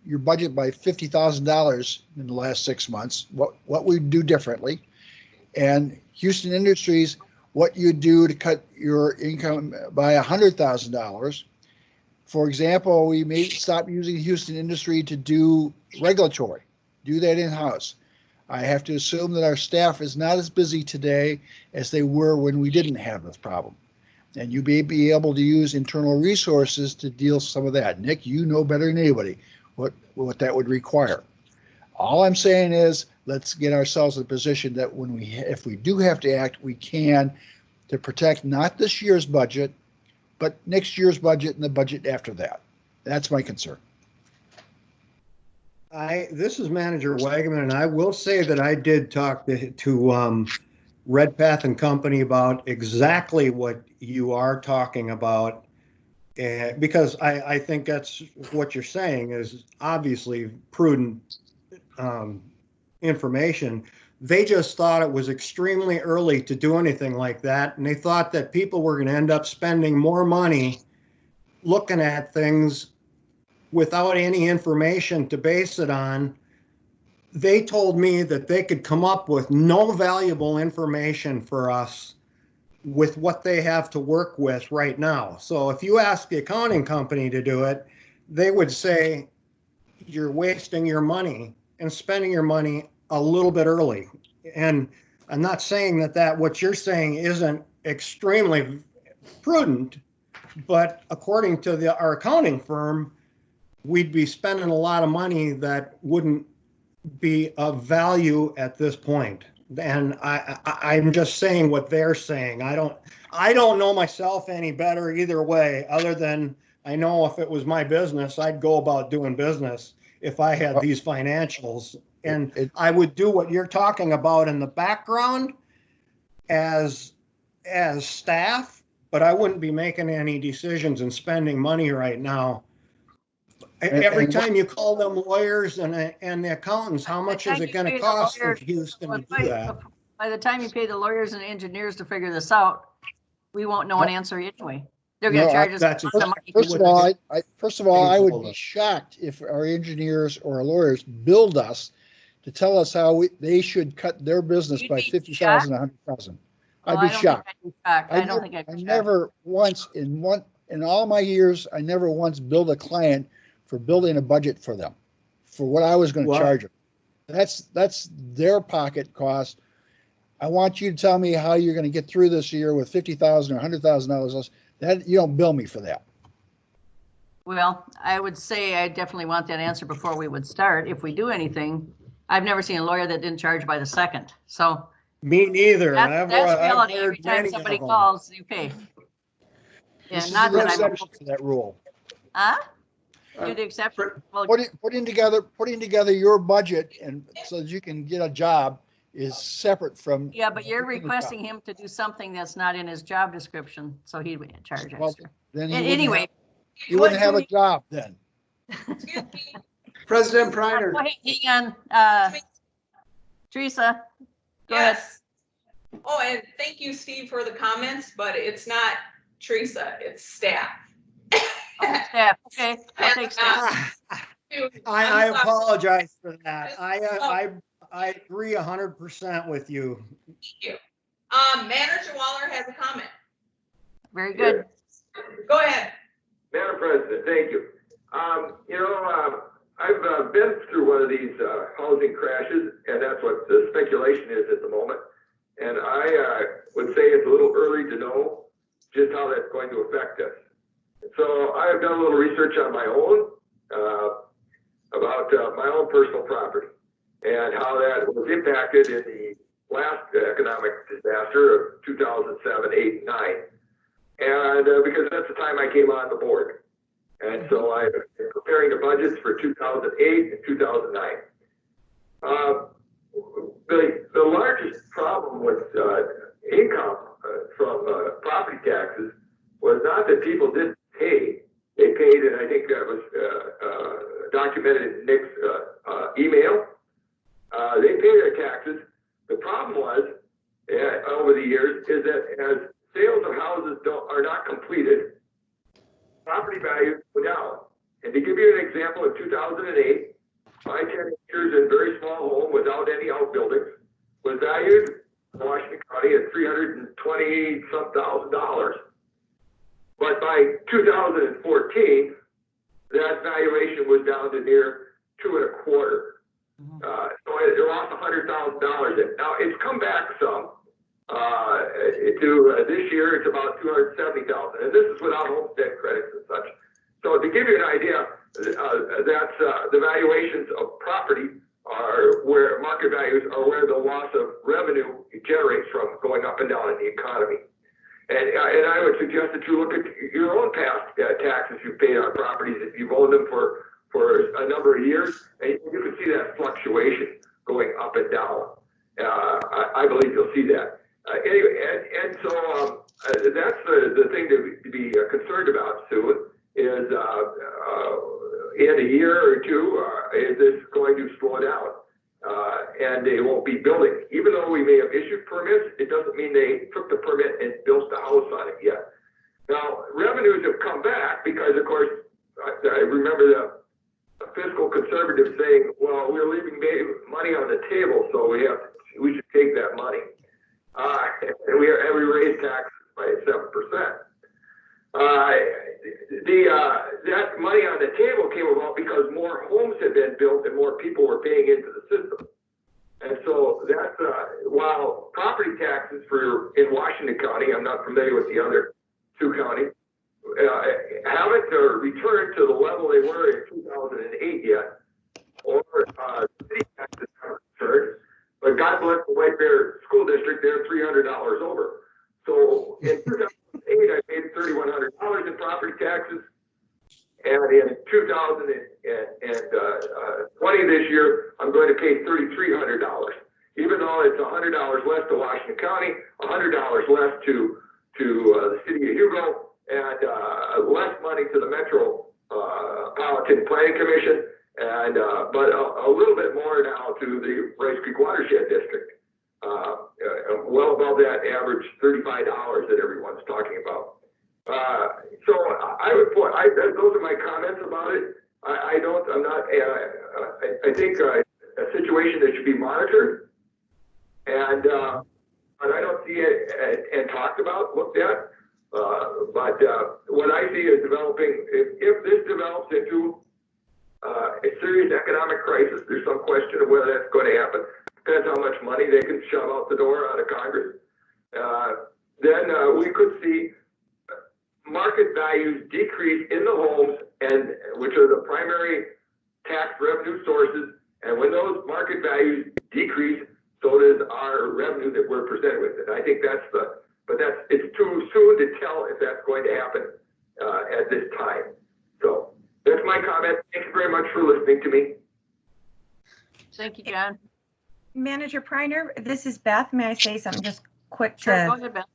your budget by $50,000 in the last 6 months, what we'd do differently. And Houston Industries, what you do to cut your income by $100,000. For example, we may stop using Houston Industry to do regulatory, do that in-house. I have to assume that our staff is not as busy today as they were when we didn't have this problem. And you may be able to use internal resources to deal with some of that. Nick, you know better than anybody what that would require. All I'm saying is, let's get ourselves in a position that if we do have to act, we can, to protect not this year's budget, but next year's budget and the budget after that. That's my concern. This is Manager Wagaman, and I will say that I did talk to Redpath and Company about exactly what you are talking about, because I think that's what you're saying is obviously prudent information. They just thought it was extremely early to do anything like that, and they thought that people were going to end up spending more money looking at things without any information to base it on. They told me that they could come up with no valuable information for us with what they have to work with right now. So if you ask the accounting company to do it, they would say you're wasting your money and spending your money a little bit early. And I'm not saying that what you're saying isn't extremely prudent, but according to our accounting firm, we'd be spending a lot of money that wouldn't be of value at this point. And I'm just saying what they're saying. I don't know myself any better either way, other than I know if it was my business, I'd go about doing business if I had these financials. And I would do what you're talking about in the background as staff, but I wouldn't be making any decisions and spending money right now. Every time you call them lawyers and the accountants, how much is it going to cost for Houston to do that? By the time you pay the lawyers and engineers to figure this out, we won't know an answer anyway. They're going to charge us some money. First of all, I would be shocked if our engineers or our lawyers billed us to tell us how they should cut their business by 50,000, 100,000. I'd be shocked. I don't think I'd be shocked. Never once in all my years, I never once billed a client for building a budget for them, for what I was going to charge them. That's their pocket cost. I want you to tell me how you're going to get through this year with $50,000 or $100,000 less. That you don't bill me for that. Well, I would say I definitely want that answer before we would start. If we do anything, I've never seen a lawyer that didn't charge by the second. So me neither. That's reality. Every time somebody calls, you pay. Yeah, not that I'm to that rule. Huh? Do the exception. Well, putting together your budget and so that you can get a job is separate from. Yeah, but you're requesting him to do something that's not in his job description, so he would charge extra. Well, then anyway, you wouldn't have a job then. President Preiner. Hang on, Teresa. Go ahead. Oh, and thank you, Steve, for the comments, but it's not Teresa, it's staff. Staff. Okay, I'll take staff. I apologize for that. I agree 100% with you. Thank you. Manager Waller has a comment. Very good. Go ahead. Madam President, thank you. I've been through one of these housing crashes, and that's what the speculation is at the moment. And I would say it's a little early to know just how that's going to affect us. So I've done a little research on my own about my own personal property and how that was impacted in the last economic disaster of 2007, 8, and 9. And because that's the time I came on the board. And so I've been preparing the budgets for 2008 and 2009. The largest problem with income from property taxes was not that people didn't pay. They paid, and I think that was documented in Nick's email. They paid their taxes. The problem was, over the years, is that as sales of houses are not completed, property values go down. And to give you an example, in 2008, my 10 acres in very small home without any outbuildings was valued in Washington County at $320-some thousand. But by 2014, that valuation was down to near 2.25. So it lost $100,000. Now it's come back some. This year it's about $270,000, and this is without homestead credits and such. So to give you an idea, that's the valuations of property are where market values are where the loss of revenue generates from going up and down in the economy. And I would suggest that you look at your own past taxes you've paid on properties if you've owned them for a number of years, and you can see that fluctuation going up and down. I believe you'll see that. Anyway, and so that's the thing to be concerned about soon is in a year or two, is this going to slow down? And they won't be building. Even though we may have issued permits, it doesn't mean they took the permit and built the house on it yet. Now, revenues have come back because, of course, I remember the fiscal conservative saying, well, we're leaving money on the table, so we should take that money. And we raised taxes by 7%. That money on the table came about because more homes had been built and more people were paying into the system. And so that's while property taxes in Washington County, I'm not familiar with the other two counties, haven't returned to the level they were in 2008 yet, or city taxes haven't returned. But God bless the White Bear School District, they're $300 over. So in 2008, I paid $3,100 in property taxes. And in 2020 this year, I'm going to pay $3,300. Even though it's $100 less to Washington County, $100 less to the city of Hugo, and less money to the Metropolitan Planning Commission, and but a little bit more now to the Rice Creek Watershed District. Well above that average $35 that everyone's talking about. So I would put, those are my comments about it. I think a situation that should be monitored, and but I don't see it and talked about, looked at. But what I see is developing, if this develops into a serious economic crisis, there's some question of whether that's going to happen. Depends how much money they can shove out the door out of Congress. Then we could see market values decrease in the homes, and which are the primary tax revenue sources. And when those market values decrease, so does our revenue that we're presented with. And I think it's too soon to tell if that's going to happen at this time. So that's my comment. Thank you very much for listening to me. Thank you, John. Manager Preiner, this is Beth. May I say something just quick? Sure, go ahead, Beth.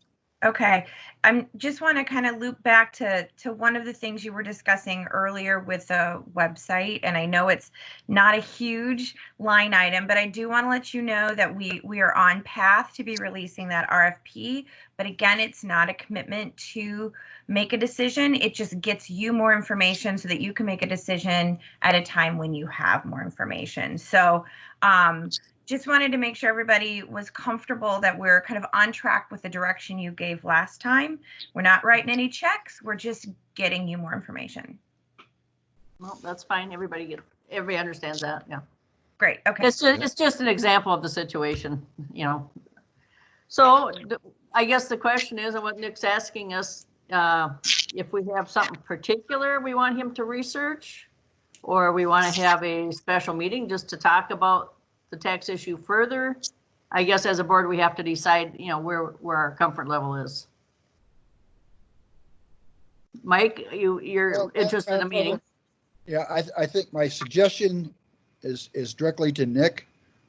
Okay. I just want to kind of loop back to one of the things you were discussing earlier with the website. And I know it's not a huge line item, but I do want to let you know that we are on path to be releasing that RFP. But again, it's not a commitment to make a decision. It just gets you more information so that you can make a decision at a time when you have more information. So just wanted to make sure everybody was comfortable that we're kind of on track with the direction you gave last time. We're not writing any checks. We're just getting you more information. Well, that's fine. Everybody understands that. Yeah. Great. Okay. It's just an example of the situation, you know. So I guess the question is, and what Nick's asking us, if we have something particular we want him to research, or we want to have a special meeting just to talk about the tax issue further. I guess as a board, we have to decide, you know, where our comfort level is. Mike, you're interested in a meeting? Yeah, I think my suggestion is directly to Nick,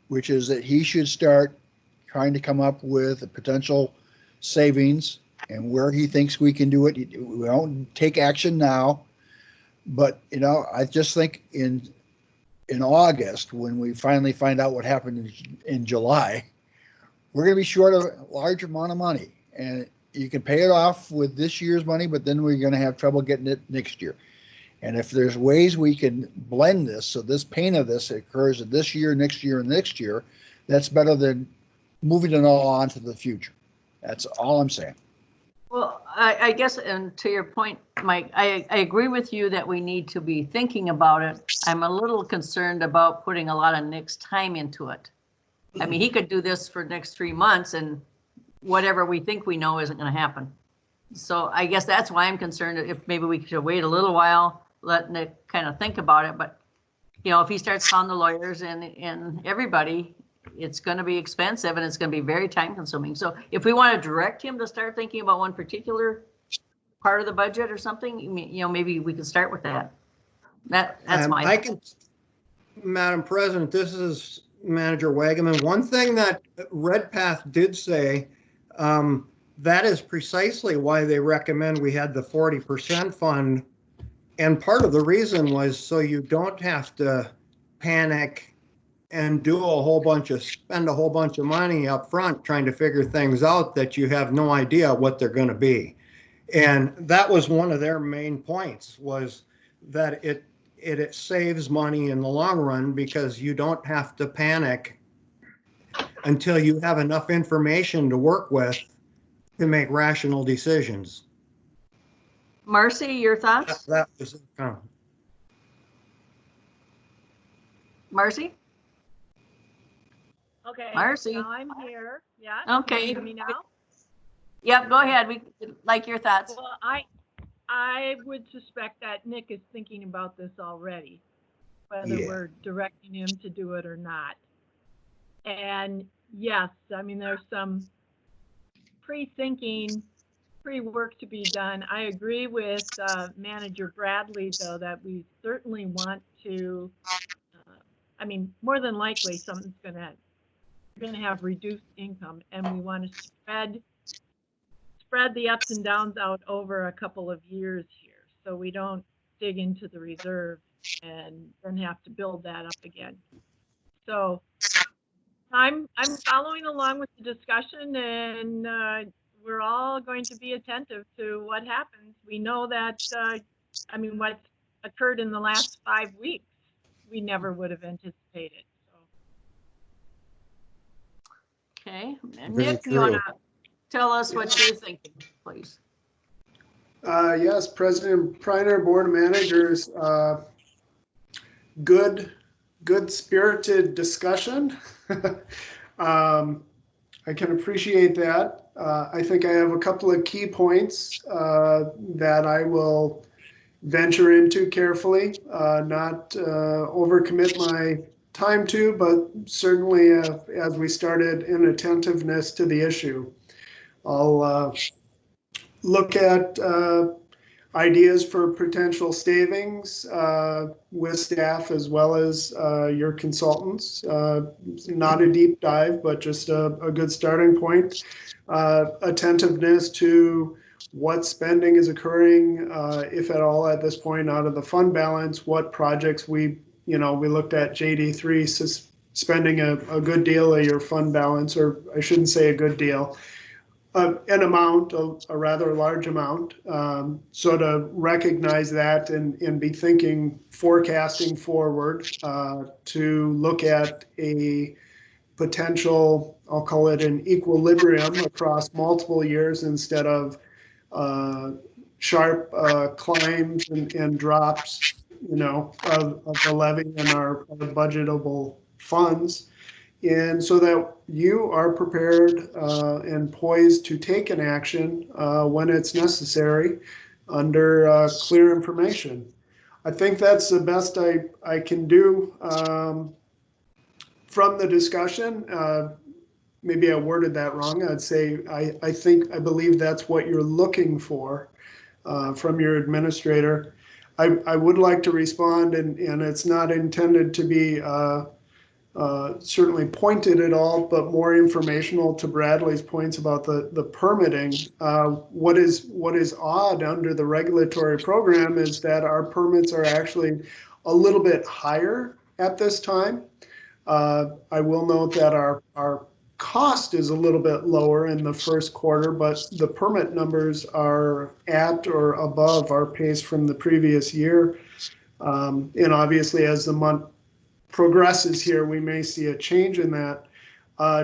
which is that he should start trying to come up with a potential savings and where he thinks we can do it. We don't take action now, but you know, I just think in August, when we finally find out what happened in July, we're going to be short a large amount of money, and you can pay it off with this year's money, but then we're going to have trouble getting it next year. And if there's ways we can blend this, so this pain of this occurs this year, next year, and next year, that's better than moving it all on to the future. That's all I'm saying. Well, I guess, and to your point, Mike, I agree with you that we need to be thinking about it. I'm a little concerned about putting a lot of Nick's time into it. I mean, he could do this for the next 3 months and whatever we think we know isn't going to happen. So I guess that's why I'm concerned if maybe we should wait a little while, let Nick kind of think about it. But, you know, if he starts calling the lawyers and everybody, it's going to be expensive and it's going to be very time consuming. So if we want to direct him to start thinking about one particular part of the budget or something, you know, maybe we can start with that. That's my. Madam President, this is Manager Wagaman. One thing that Redpath did say, that is precisely why they recommend we had the 40% fund. And part of the reason was so you don't have to panic and spend a whole bunch of money up front trying to figure things out that you have no idea what they're going to be. And that was one of their main points, was that it saves money in the long run because you don't have to panic until you have enough information to work with to make rational decisions. Marcy, your thoughts? That was Marcy? Okay. Marcy. Now I'm here. Yeah. Okay. Can you hear me now? Yep, go ahead. We like your thoughts. Well, I would suspect that Nick is thinking about this already, whether we're directing him to do it or not. And yes, I mean, there's some pre-thinking, pre-work to be done. I agree with Manager Bradley, though, that we certainly want to, I mean, more than likely something's going to have reduced income, and we want to spread the ups and downs out over a couple of years here, so we don't dig into the reserve and then have to build that up again. So I'm following along with the discussion, and we're all going to be attentive to what happens. We know that, I mean, what's occurred in the last 5 weeks, we never would have anticipated. Okay, and Nick, you want to tell us what you're thinking, please? Yes, President Preiner, Board of Managers, good spirited discussion. I can appreciate that. I think I have a couple of key points that I will venture into carefully, not overcommit my time to, but certainly as we started in attentiveness to the issue. I'll look at ideas for potential savings with staff as well as your consultants. Not a deep dive, but just a good starting point. Attentiveness to what spending is occurring, if at all, at this point out of the fund balance, what projects we looked at JD3 spending a good deal of your fund balance, or I shouldn't say a good deal, an amount, a rather large amount. So to recognize that and be thinking, forecasting forward, to look at a potential, I'll call it an equilibrium across multiple years instead of sharp climbs and drops, of the levy and our budgetable funds. And so that you are prepared and poised to take an action when it's necessary under clear information. I think that's the best I can do from the discussion. Maybe I worded that wrong. I'd say I believe that's what you're looking for from your administrator. I would like to respond, and it's not intended to be certainly pointed at all, but more informational to Bradley's points about the permitting. What is odd under the regulatory program is that our permits are actually a little bit higher at this time. I will note that our cost is a little bit lower in the first quarter, but the permit numbers are at or above our pace from the previous year. And obviously, as the month progresses here, we may see a change in that.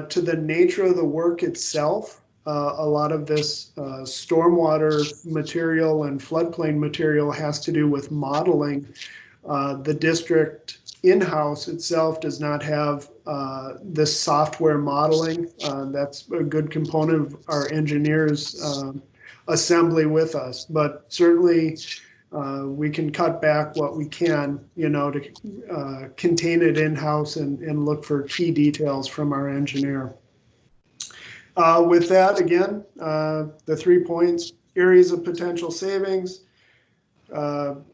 To the nature of the work itself, a lot of this stormwater material and floodplain material has to do with modeling. The district in-house itself does not have this software modeling. That's a good component of our engineers' assembly with us, but certainly we can cut back what we can, to contain it in-house and look for key details from our engineer. With that, again, the 3 points: areas of potential savings,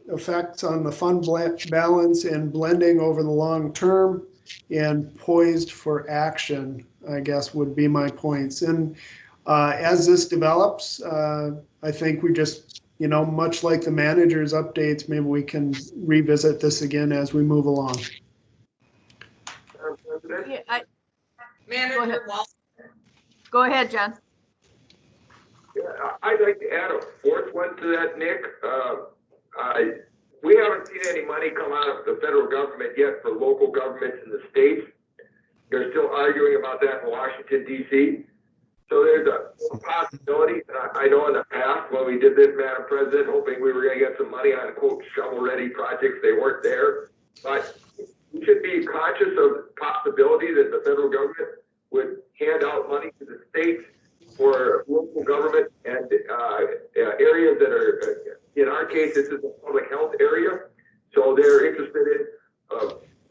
effects on the fund balance and blending over the long term, and poised for action, I guess, would be my points. And as this develops, I think we just, much like the manager's updates, maybe we can revisit this again as we move along. Manager Walter. Go ahead, John. Yeah, I'd like to add a fourth one to that, Nick. We haven't seen any money come out of the federal government yet for local governments in the states. They're still arguing about that in Washington, D.C. So there's a possibility. I know in the past when we did this, Madam President, hoping we were going to get some money on, quote, shovel-ready projects, they weren't there. But we should be conscious of the possibility that the federal government would hand out money to the states for local government and areas that are, in our case, this is a public health area. So they're interested in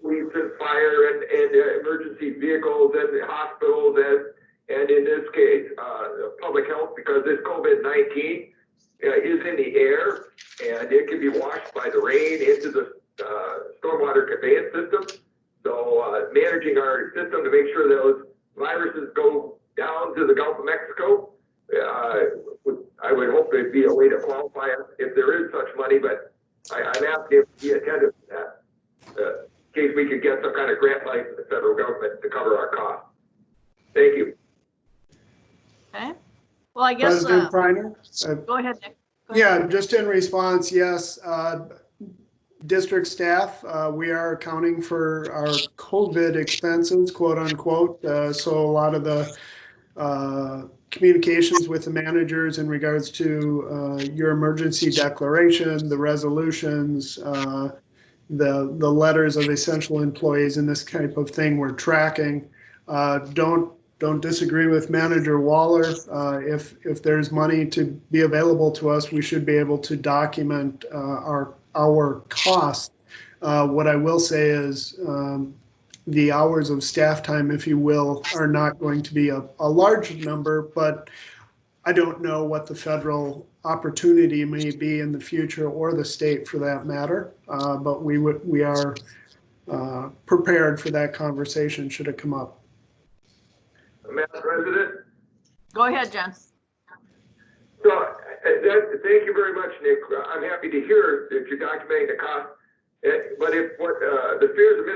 police and fire and emergency vehicles and hospitals and in this case, public health, because this COVID-19 is in the air and it can be washed by the rain into the stormwater conveyance system. So managing our system to make sure those viruses go down to the Gulf of Mexico, I would hope there'd be a way to qualify if there is such money, but I'm asking if he attended to that, in case we could get some kind of grant money from the federal government to cover our costs. Thank you. Okay. Well, I guess. President Preiner? Go ahead, Nick. Go ahead. Yeah, just in response, yes. District staff, we are accounting for our COVID expenses, quote unquote. So a lot of the communications with the managers in regards to your emergency declaration, the resolutions, the letters of essential employees and this type of thing we're tracking. Don't disagree with Manager Waller. If there's money to be available to us, we should be able to document our costs. What I will say is the hours of staff time, if you will, are not going to be a large number, but I don't know what the federal opportunity may be in the future, or the state for that matter. But we are prepared for that conversation should it come up. Madam President? Go ahead, John. So, thank you very much, Nick. I'm happy to hear that you're documenting the cost. But if what the fears of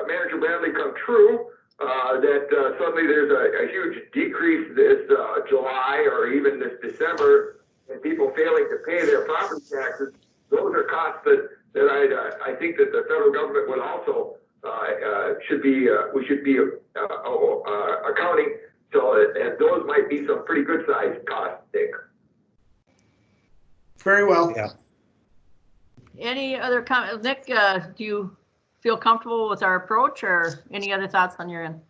Manager Bradley come true, that suddenly there's a huge decrease this July or even this December, and people failing to pay their property taxes, those are costs that I think that the federal government would also we should be accounting. So those might be some pretty good sized costs there. Very well. Yeah. Any other comments? Nick, do you feel comfortable with our approach, or any other thoughts on your end?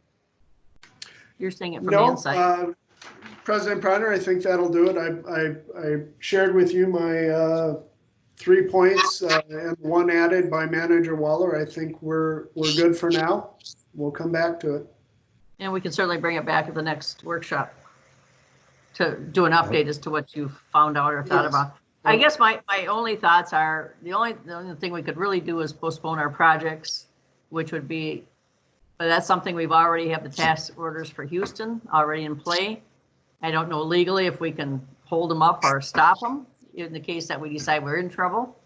You're seeing it from the inside. President Priner, I think that'll do it. I shared with you my 3 points and one added by Manager Waller. I think we're good for now. We'll come back to it. And we can certainly bring it back at the next workshop to do an update as to what you found out or thought about. I guess my only thoughts are, the only thing we could really do is postpone our projects, which would be, but that's something we've already have the task orders for Houston already in play. I don't know legally if we can hold them up or stop them in the case that we decide we're in trouble.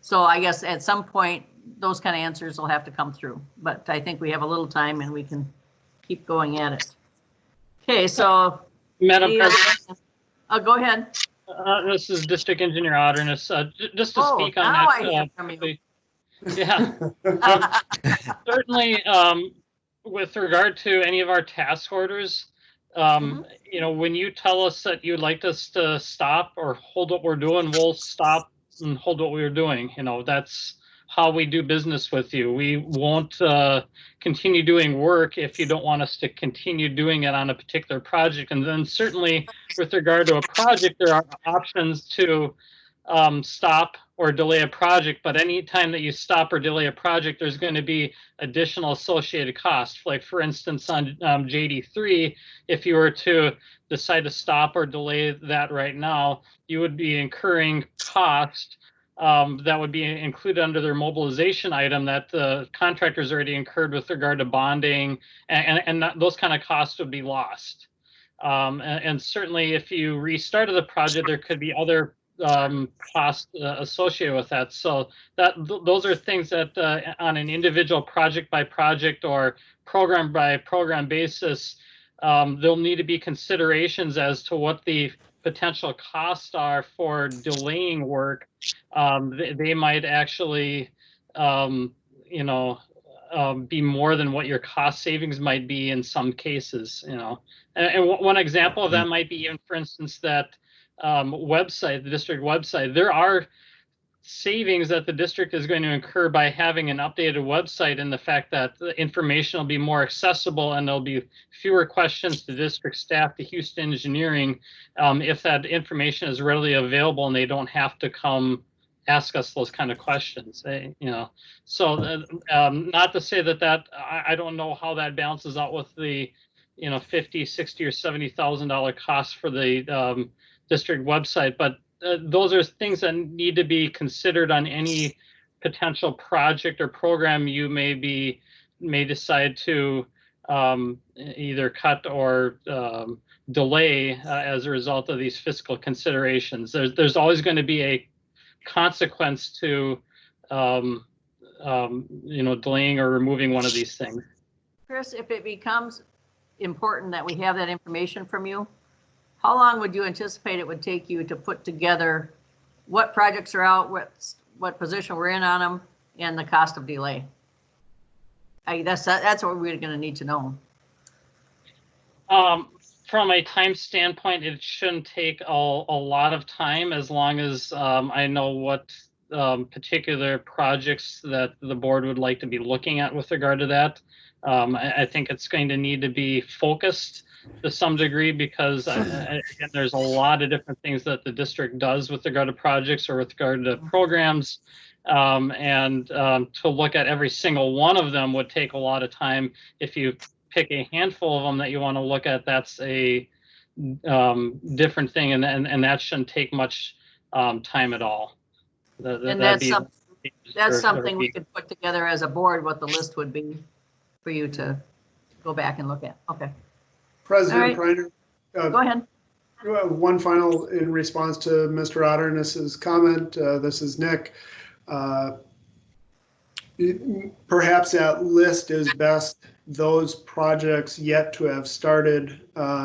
So I guess at some point, those kind of answers will have to come through, but I think we have a little time and we can keep going at it. Okay, so. Madam President. Go ahead. This is District Engineer Otterness. Just to speak on now that. I hear from you. Yeah. Certainly, with regard to any of our task orders, you know, when you tell us that you'd like us to stop or hold what we're doing, we'll stop and hold what we were doing. You know, that's how we do business with you. We won't continue doing work if you don't want us to continue doing it on a particular project. And then certainly with regard to a project, there are options to stop or delay a project, but anytime that you stop or delay a project, there's going to be additional associated costs. Like for instance, on JD3, if you were to decide to stop or delay that right now, you would be incurring cost that would be included under their mobilization item that the contractors already incurred with regard to bonding, and those kind of costs would be lost. And certainly if you restarted the project, there could be other costs associated with that. So those are things that on an individual project by project or program by program basis, there'll need to be considerations as to what the potential costs are for delaying work. They might actually, you know, be more than what your cost savings might be in some cases, you know. And one example of that might be even, for instance, that website, the district website. There are savings that the district is going to incur by having an updated website, and the fact that the information will be more accessible and there'll be fewer questions to district staff, to Houston Engineering, if that information is readily available and they don't have to come ask us those kind of questions, you know. So not to say that I don't know how that balances out with the, you know, $50, $60, or $70,000 cost for the district website, but those are things that need to be considered on any potential project or program you may decide to either cut or delay as a result of these fiscal considerations. There's always going to be a consequence to you know, delaying or removing one of these things. Chris, if it becomes important that we have that information from you, how long would you anticipate it would take you to put together what projects are out, what position we're in on them, and the cost of delay? That's what we're going to need to know. From a time standpoint, it shouldn't take a lot of time, as long as I know what particular projects that the board would like to be looking at with regard to that. I think it's going to need to be focused to some degree, because again, there's a lot of different things that the district does with regard to projects or with regard to programs, and to look at every single one of them would take a lot of time. If you pick a handful of them that you want to look at, that's a different thing, and that shouldn't take much time at all. That's something we could put together as a board, what the list would be for you to go back and look at. Okay. President Priner, go ahead. One final in response to Mr. Otterness's comment. This is Nick. Perhaps that list is best those projects yet to have started,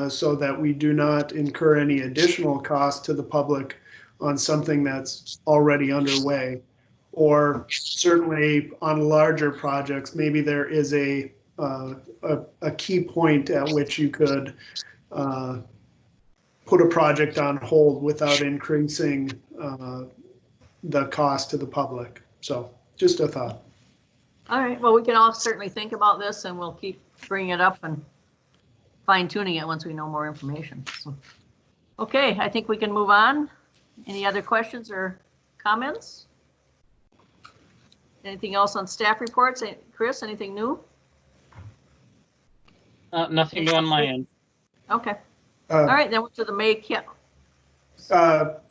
so that we do not incur any additional cost to the public on something that's already underway. Or certainly on larger projects, maybe there is a a key point at which you could put a project on hold without increasing the cost to the public. So just a thought. All right, well, we can all certainly think about this and we'll keep bringing it up and fine tuning it once we know more information. So, okay, I think we can move on. Any other questions or comments? Anything else on staff reports? Chris, anything new? Nothing new on my end. Okay. All right, then we're to the May.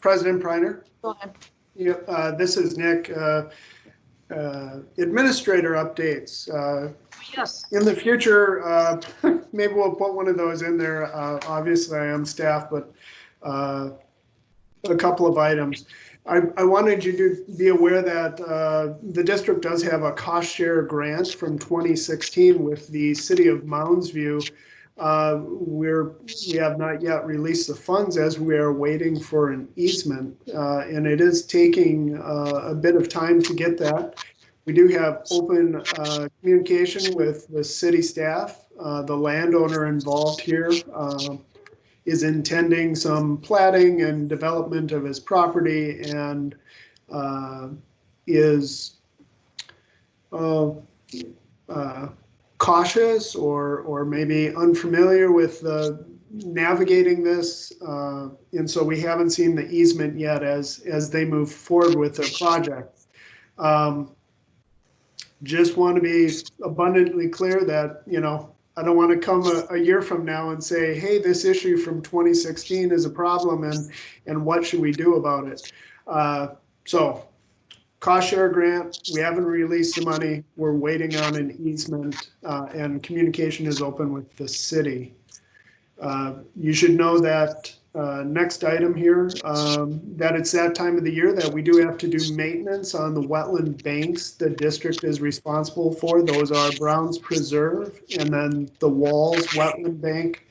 President Preiner? Go ahead. Yep, this is Nick. Administrator updates. Yes. In the future, maybe we'll put one of those in there. Obviously, I am staff, but a couple of items. I wanted you to be aware that the district does have a cost share grant from 2016 with the city of Mounds View. We have not yet released the funds as we are waiting for an easement, and it is taking a bit of time to get that. We do have open communication with the city staff. The landowner involved here is intending some platting and development of his property and is cautious or maybe unfamiliar with navigating this. And so we haven't seen the easement yet as they move forward with their project. Just want to be abundantly clear that, you know, I don't want to come a year from now and say, hey, this issue from 2016 is a problem and what should we do about it? So cost share grant, we haven't released the money. We're waiting on an easement and communication is open with the city. You should know that next item here, that it's that time of the year that we do have to do maintenance on the wetland banks the district is responsible for. Those are Browns Preserve and then the Walls Wetland Bank.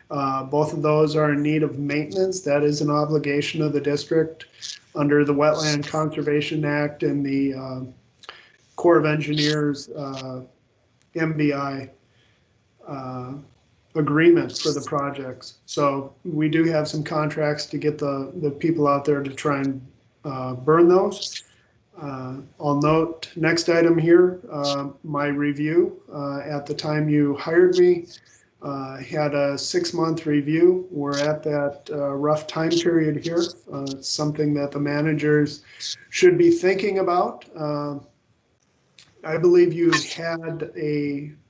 Both of those are in need of maintenance. That is an obligation of the district under the Wetland Conservation Act and the Corps of Engineers MBI agreements for the projects. So we do have some contracts to get the people out there to try and burn those. I'll note next item here, my review at the time you hired me had a 6-month review. We're at that rough time period here. It's something that the managers should be thinking about. I believe you had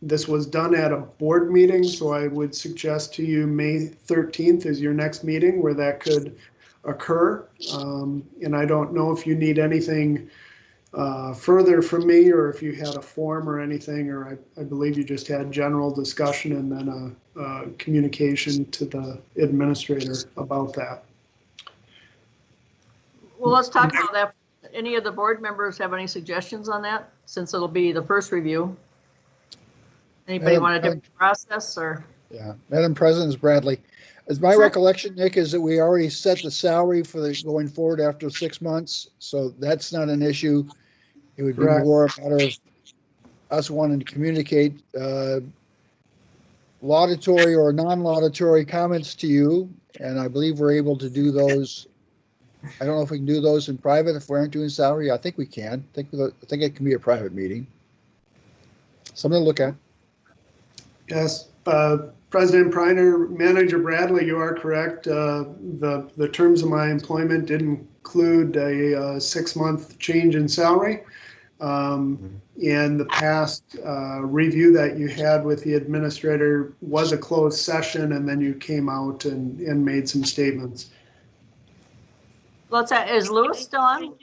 this was done at a board meeting, so I would suggest to you May 13th is your next meeting where that could occur. And I don't know if you need anything further from me or if you had a form or anything, or I believe you just had general discussion and then a communication to the administrator about that. Well, let's talk about that. Any of the board members have any suggestions on that, since it'll be the first review? Anybody want a different process or? Yeah, Madam President, is Bradley. As my recollection, Nick, is that we already set the salary for the going forward after 6 months, so that's not an issue. It would be more a matter of us wanting to communicate laudatory or non-laudatory comments to you, and I believe we're able to do those. I don't know if we can do those in private if we aren't doing salary. I think we can. I think it can be a private meeting. Something to look at. Yes, President Preiner, Manager Bradley, you are correct. The terms of my employment did include a 6-month change in salary. In the past review that you had with the administrator was a closed session, and then you came out and made some statements. Is Lewis still on?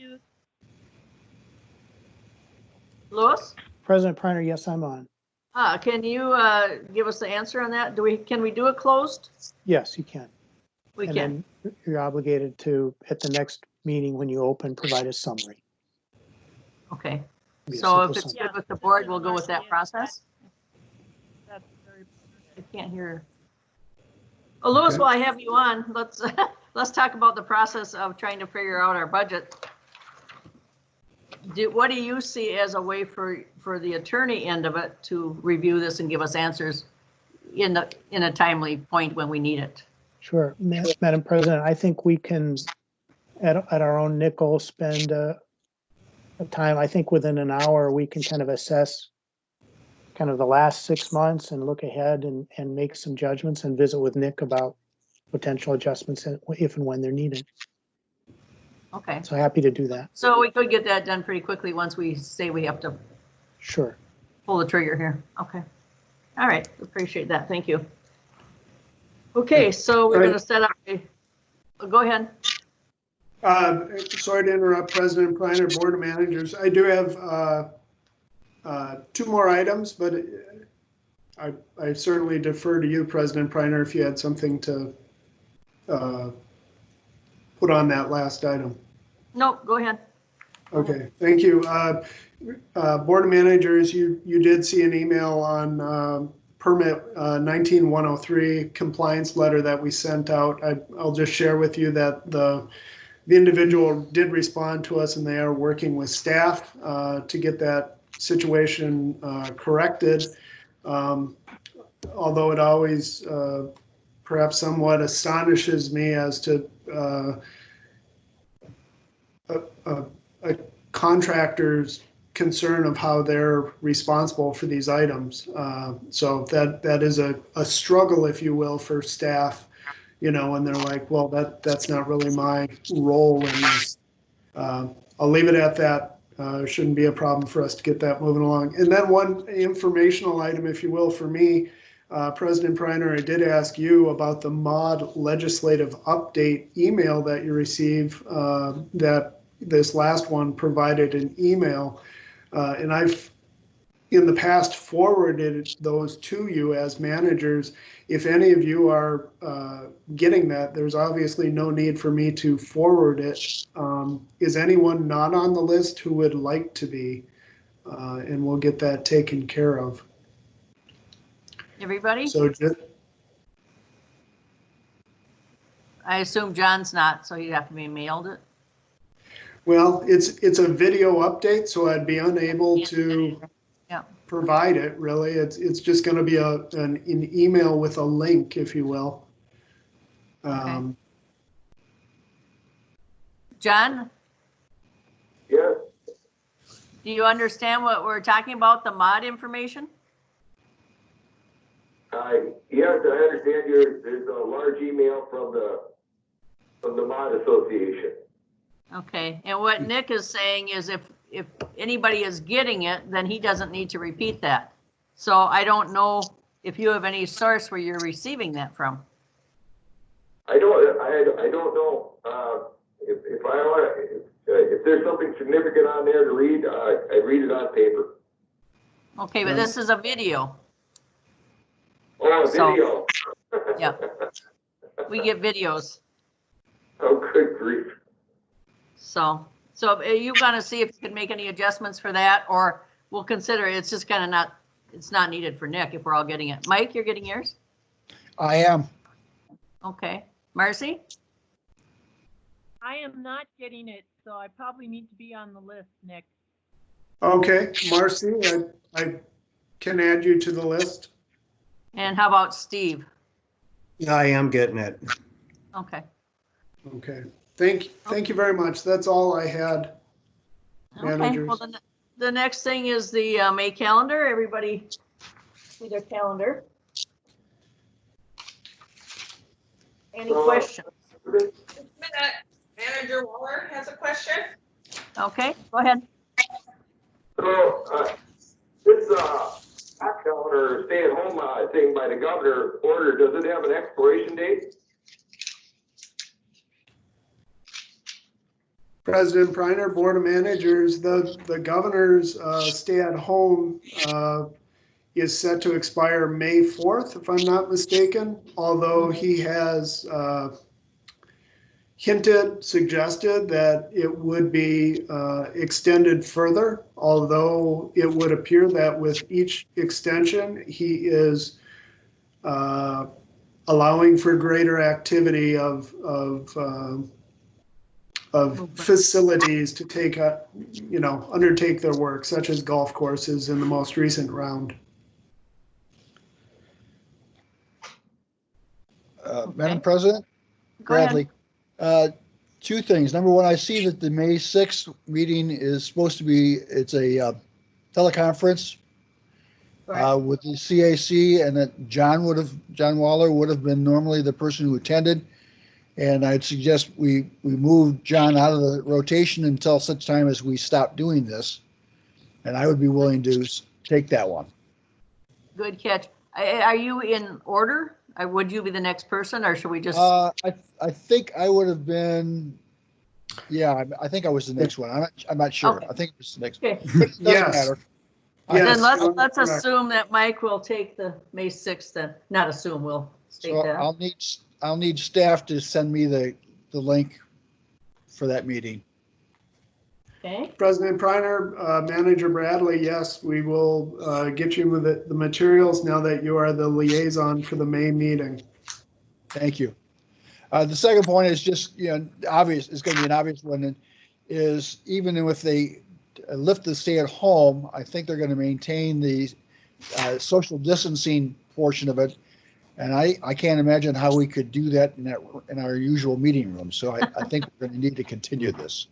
Lewis? President Preiner, yes, I'm on. Can you give us the answer on that? Can we do it closed? Yes, you can. We and can. Then you're obligated to, at the next meeting when you open, provide a summary. Okay. So if it's good with the board, we'll go with that process. That's very. I can't hear. Well, Lewis, while I have you on, let's talk about the process of trying to figure out our budget. what do you see as a way for the attorney end of it to review this and give us answers in a timely point when we need it? Sure, Madam President, I think we can, at our own nickel, spend a time, I think within an hour, we can kind of assess kind of the last 6 months and look ahead and make some judgments and visit with Nick about potential adjustments if and when they're needed. Okay. So happy to do that. So we could get that done pretty quickly once we say we have to Sure. pull the trigger here. Okay. All right. Appreciate that. Thank you. Okay, so we're going to set up a, go ahead. Sorry to interrupt, President Priner, Board of Managers. I do have 2 more items, but I certainly defer to you, President Priner, if you had something to put on that last item. No, go ahead. Okay, thank you. Board of Managers, you did see an email on permit 19103 compliance letter that we sent out. I'll just share with you that the individual did respond to us, and they are working with staff to get that situation corrected. Although it always perhaps somewhat astonishes me as to a contractor's concern of how they're responsible for these items. So that is a struggle, if you will, for staff, you know, and they're like, well, that's not really my role in this. I'll leave it at that. Shouldn't be a problem for us to get that moving along. And then one informational item, if you will, for me, President Priner, I did ask you about the MOD legislative update email that you received, that this last one provided an email. And I've, in the past, forwarded those to you as managers. If any of you are getting that, there's obviously no need for me to forward it. Is anyone not on the list who would like to be? And we'll get that taken care of. Everybody? So just, I assume John's not, so you'd have to be mailed it. well, it's a video update, so I'd be unable to provide it, really. It's just going to be an email with a link, if you will. Okay. John? Yeah. Do you understand what we're talking about, the MOD information? Yes, I understand. There's a large email from the MOD Association. Okay, and what Nick is saying is if anybody is getting it, then he doesn't need to repeat that. So I don't know if you have any source where you're receiving that from. I don't know. If there's something significant on there to read, I read it on paper. Okay, but this is a video. Oh, a video. Yeah, we get videos. Oh, good grief. So are you going to see if you can make any adjustments for that, or we'll consider it. It's just kind of it's not needed for Nick if we're all getting it. Mike, you're getting yours? I am. Okay. Marcy? I am not getting it, so I probably need to be on the list, Nick. Okay, Marcy, I can add you to the list. And how about Steve? Yeah, I am getting it. Okay. Okay. Thank you very much. That's all I had. Okay, well, the next thing is the May calendar. Everybody see their calendar. Any questions? Just a minute. Manager Waller has a question. Okay, go ahead. So this lockdown or stay-at-home thing by the governor order, does it have an expiration date? President Priner, Board of Managers, the governor's stay-at-home is set to expire May 4th, if I'm not mistaken, although he has suggested that it would be extended further, although it would appear that with each extension, he is allowing for greater activity of of facilities to take undertake their work, such as golf courses in the most recent round. Madam President, Go ahead. Bradley, two things. Number one, I see that the May 6th meeting is supposed to be, it's a teleconference with the CAC, and that John Waller would have been normally the person who attended. And I'd suggest we move John out of the rotation until such time as we stop doing this. And I would be willing to take that one. Good catch. Are you in order? Would you be the next person, or should we just? I think I would have been. Yeah, I think I was the next one. I'm not sure. Okay. I think it was the next. Okay. It doesn't matter. Then let's assume that Mike will take the May 6th. Then not assume, we'll state So that. I'll need staff to send me the link for that meeting. Okay. President Preiner, Manager Bradley, yes, we will get you with the materials now that you are the liaison for the May meeting. Thank you. The second point is just, obvious, it's going to be an obvious one, is even if they lift the stay at home, I think they're going to maintain the social distancing portion of it. And I can't imagine how we could do that in our usual meeting room. So I think we're going to need to continue this.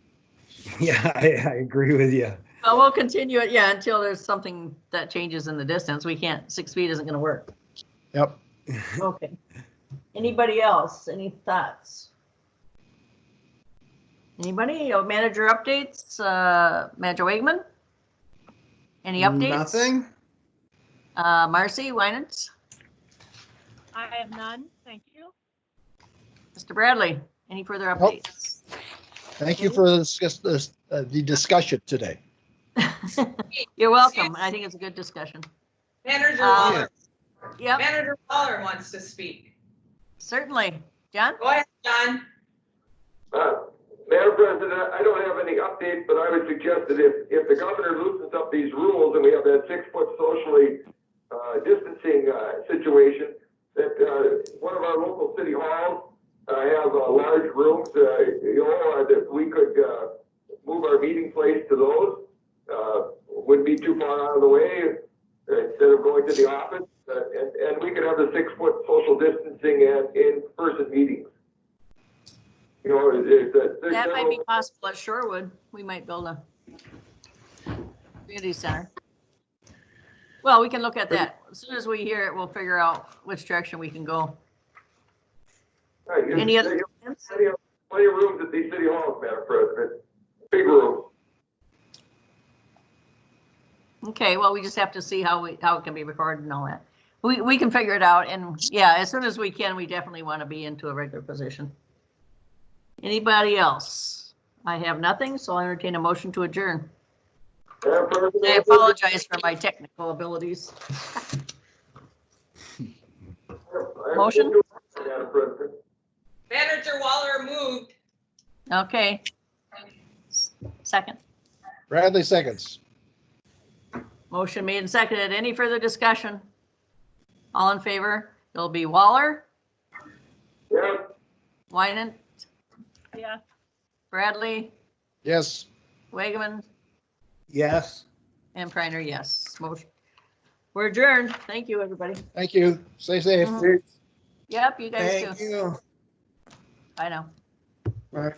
Yeah, I agree with you. Well, we'll continue it, until there's something that changes in the distance. We can't, 6 feet isn't going to work. Yep. Okay. Anybody else? Any thoughts? Anybody? Manager updates? Manager Wakeman? Any updates? Nothing. Marcy Winans? I have none, thank you. Mr. Bradley, any further updates? Thank you for the discussion today. You're welcome. I think it's a good discussion. Manager Waller. Yep. Manager Waller wants to speak. Certainly. John? Go ahead, John. Madam President, I don't have any updates, but I would suggest that if the governor loosens up these rules and we have that 6-foot socially distancing situation, that one of our local city halls have large rooms, that we could move our meeting place to those. Wouldn't be too far out of the way instead of going to the office. And we could have the 6-foot social distancing and in-person meetings. That might be possible at Shorewood. We might build a community center. Well, we can look at that. As soon as we hear it, we'll figure out which direction we can go. Right, Any other? Plenty of rooms at these city halls, Madam President. Big rooms. Okay, well, we just have to see how it can be recorded and all that. We can figure it out, and as soon as we can, we definitely want to be into a regular position. Anybody else? I have nothing, so I'll entertain a motion to adjourn. I apologize for my technical abilities. Motion? Manager Waller moved. Okay. Second. Bradley seconds. Motion made and seconded. Any further discussion? All in favor? It'll be Waller? Yeah. Winant? Yeah. Bradley? Yes. Wageman? Yes. And Preiner, yes. Motion. We're adjourned. Thank you, everybody. Thank you. Stay safe. Yep, you guys too. Thank you. Bye now. Bye.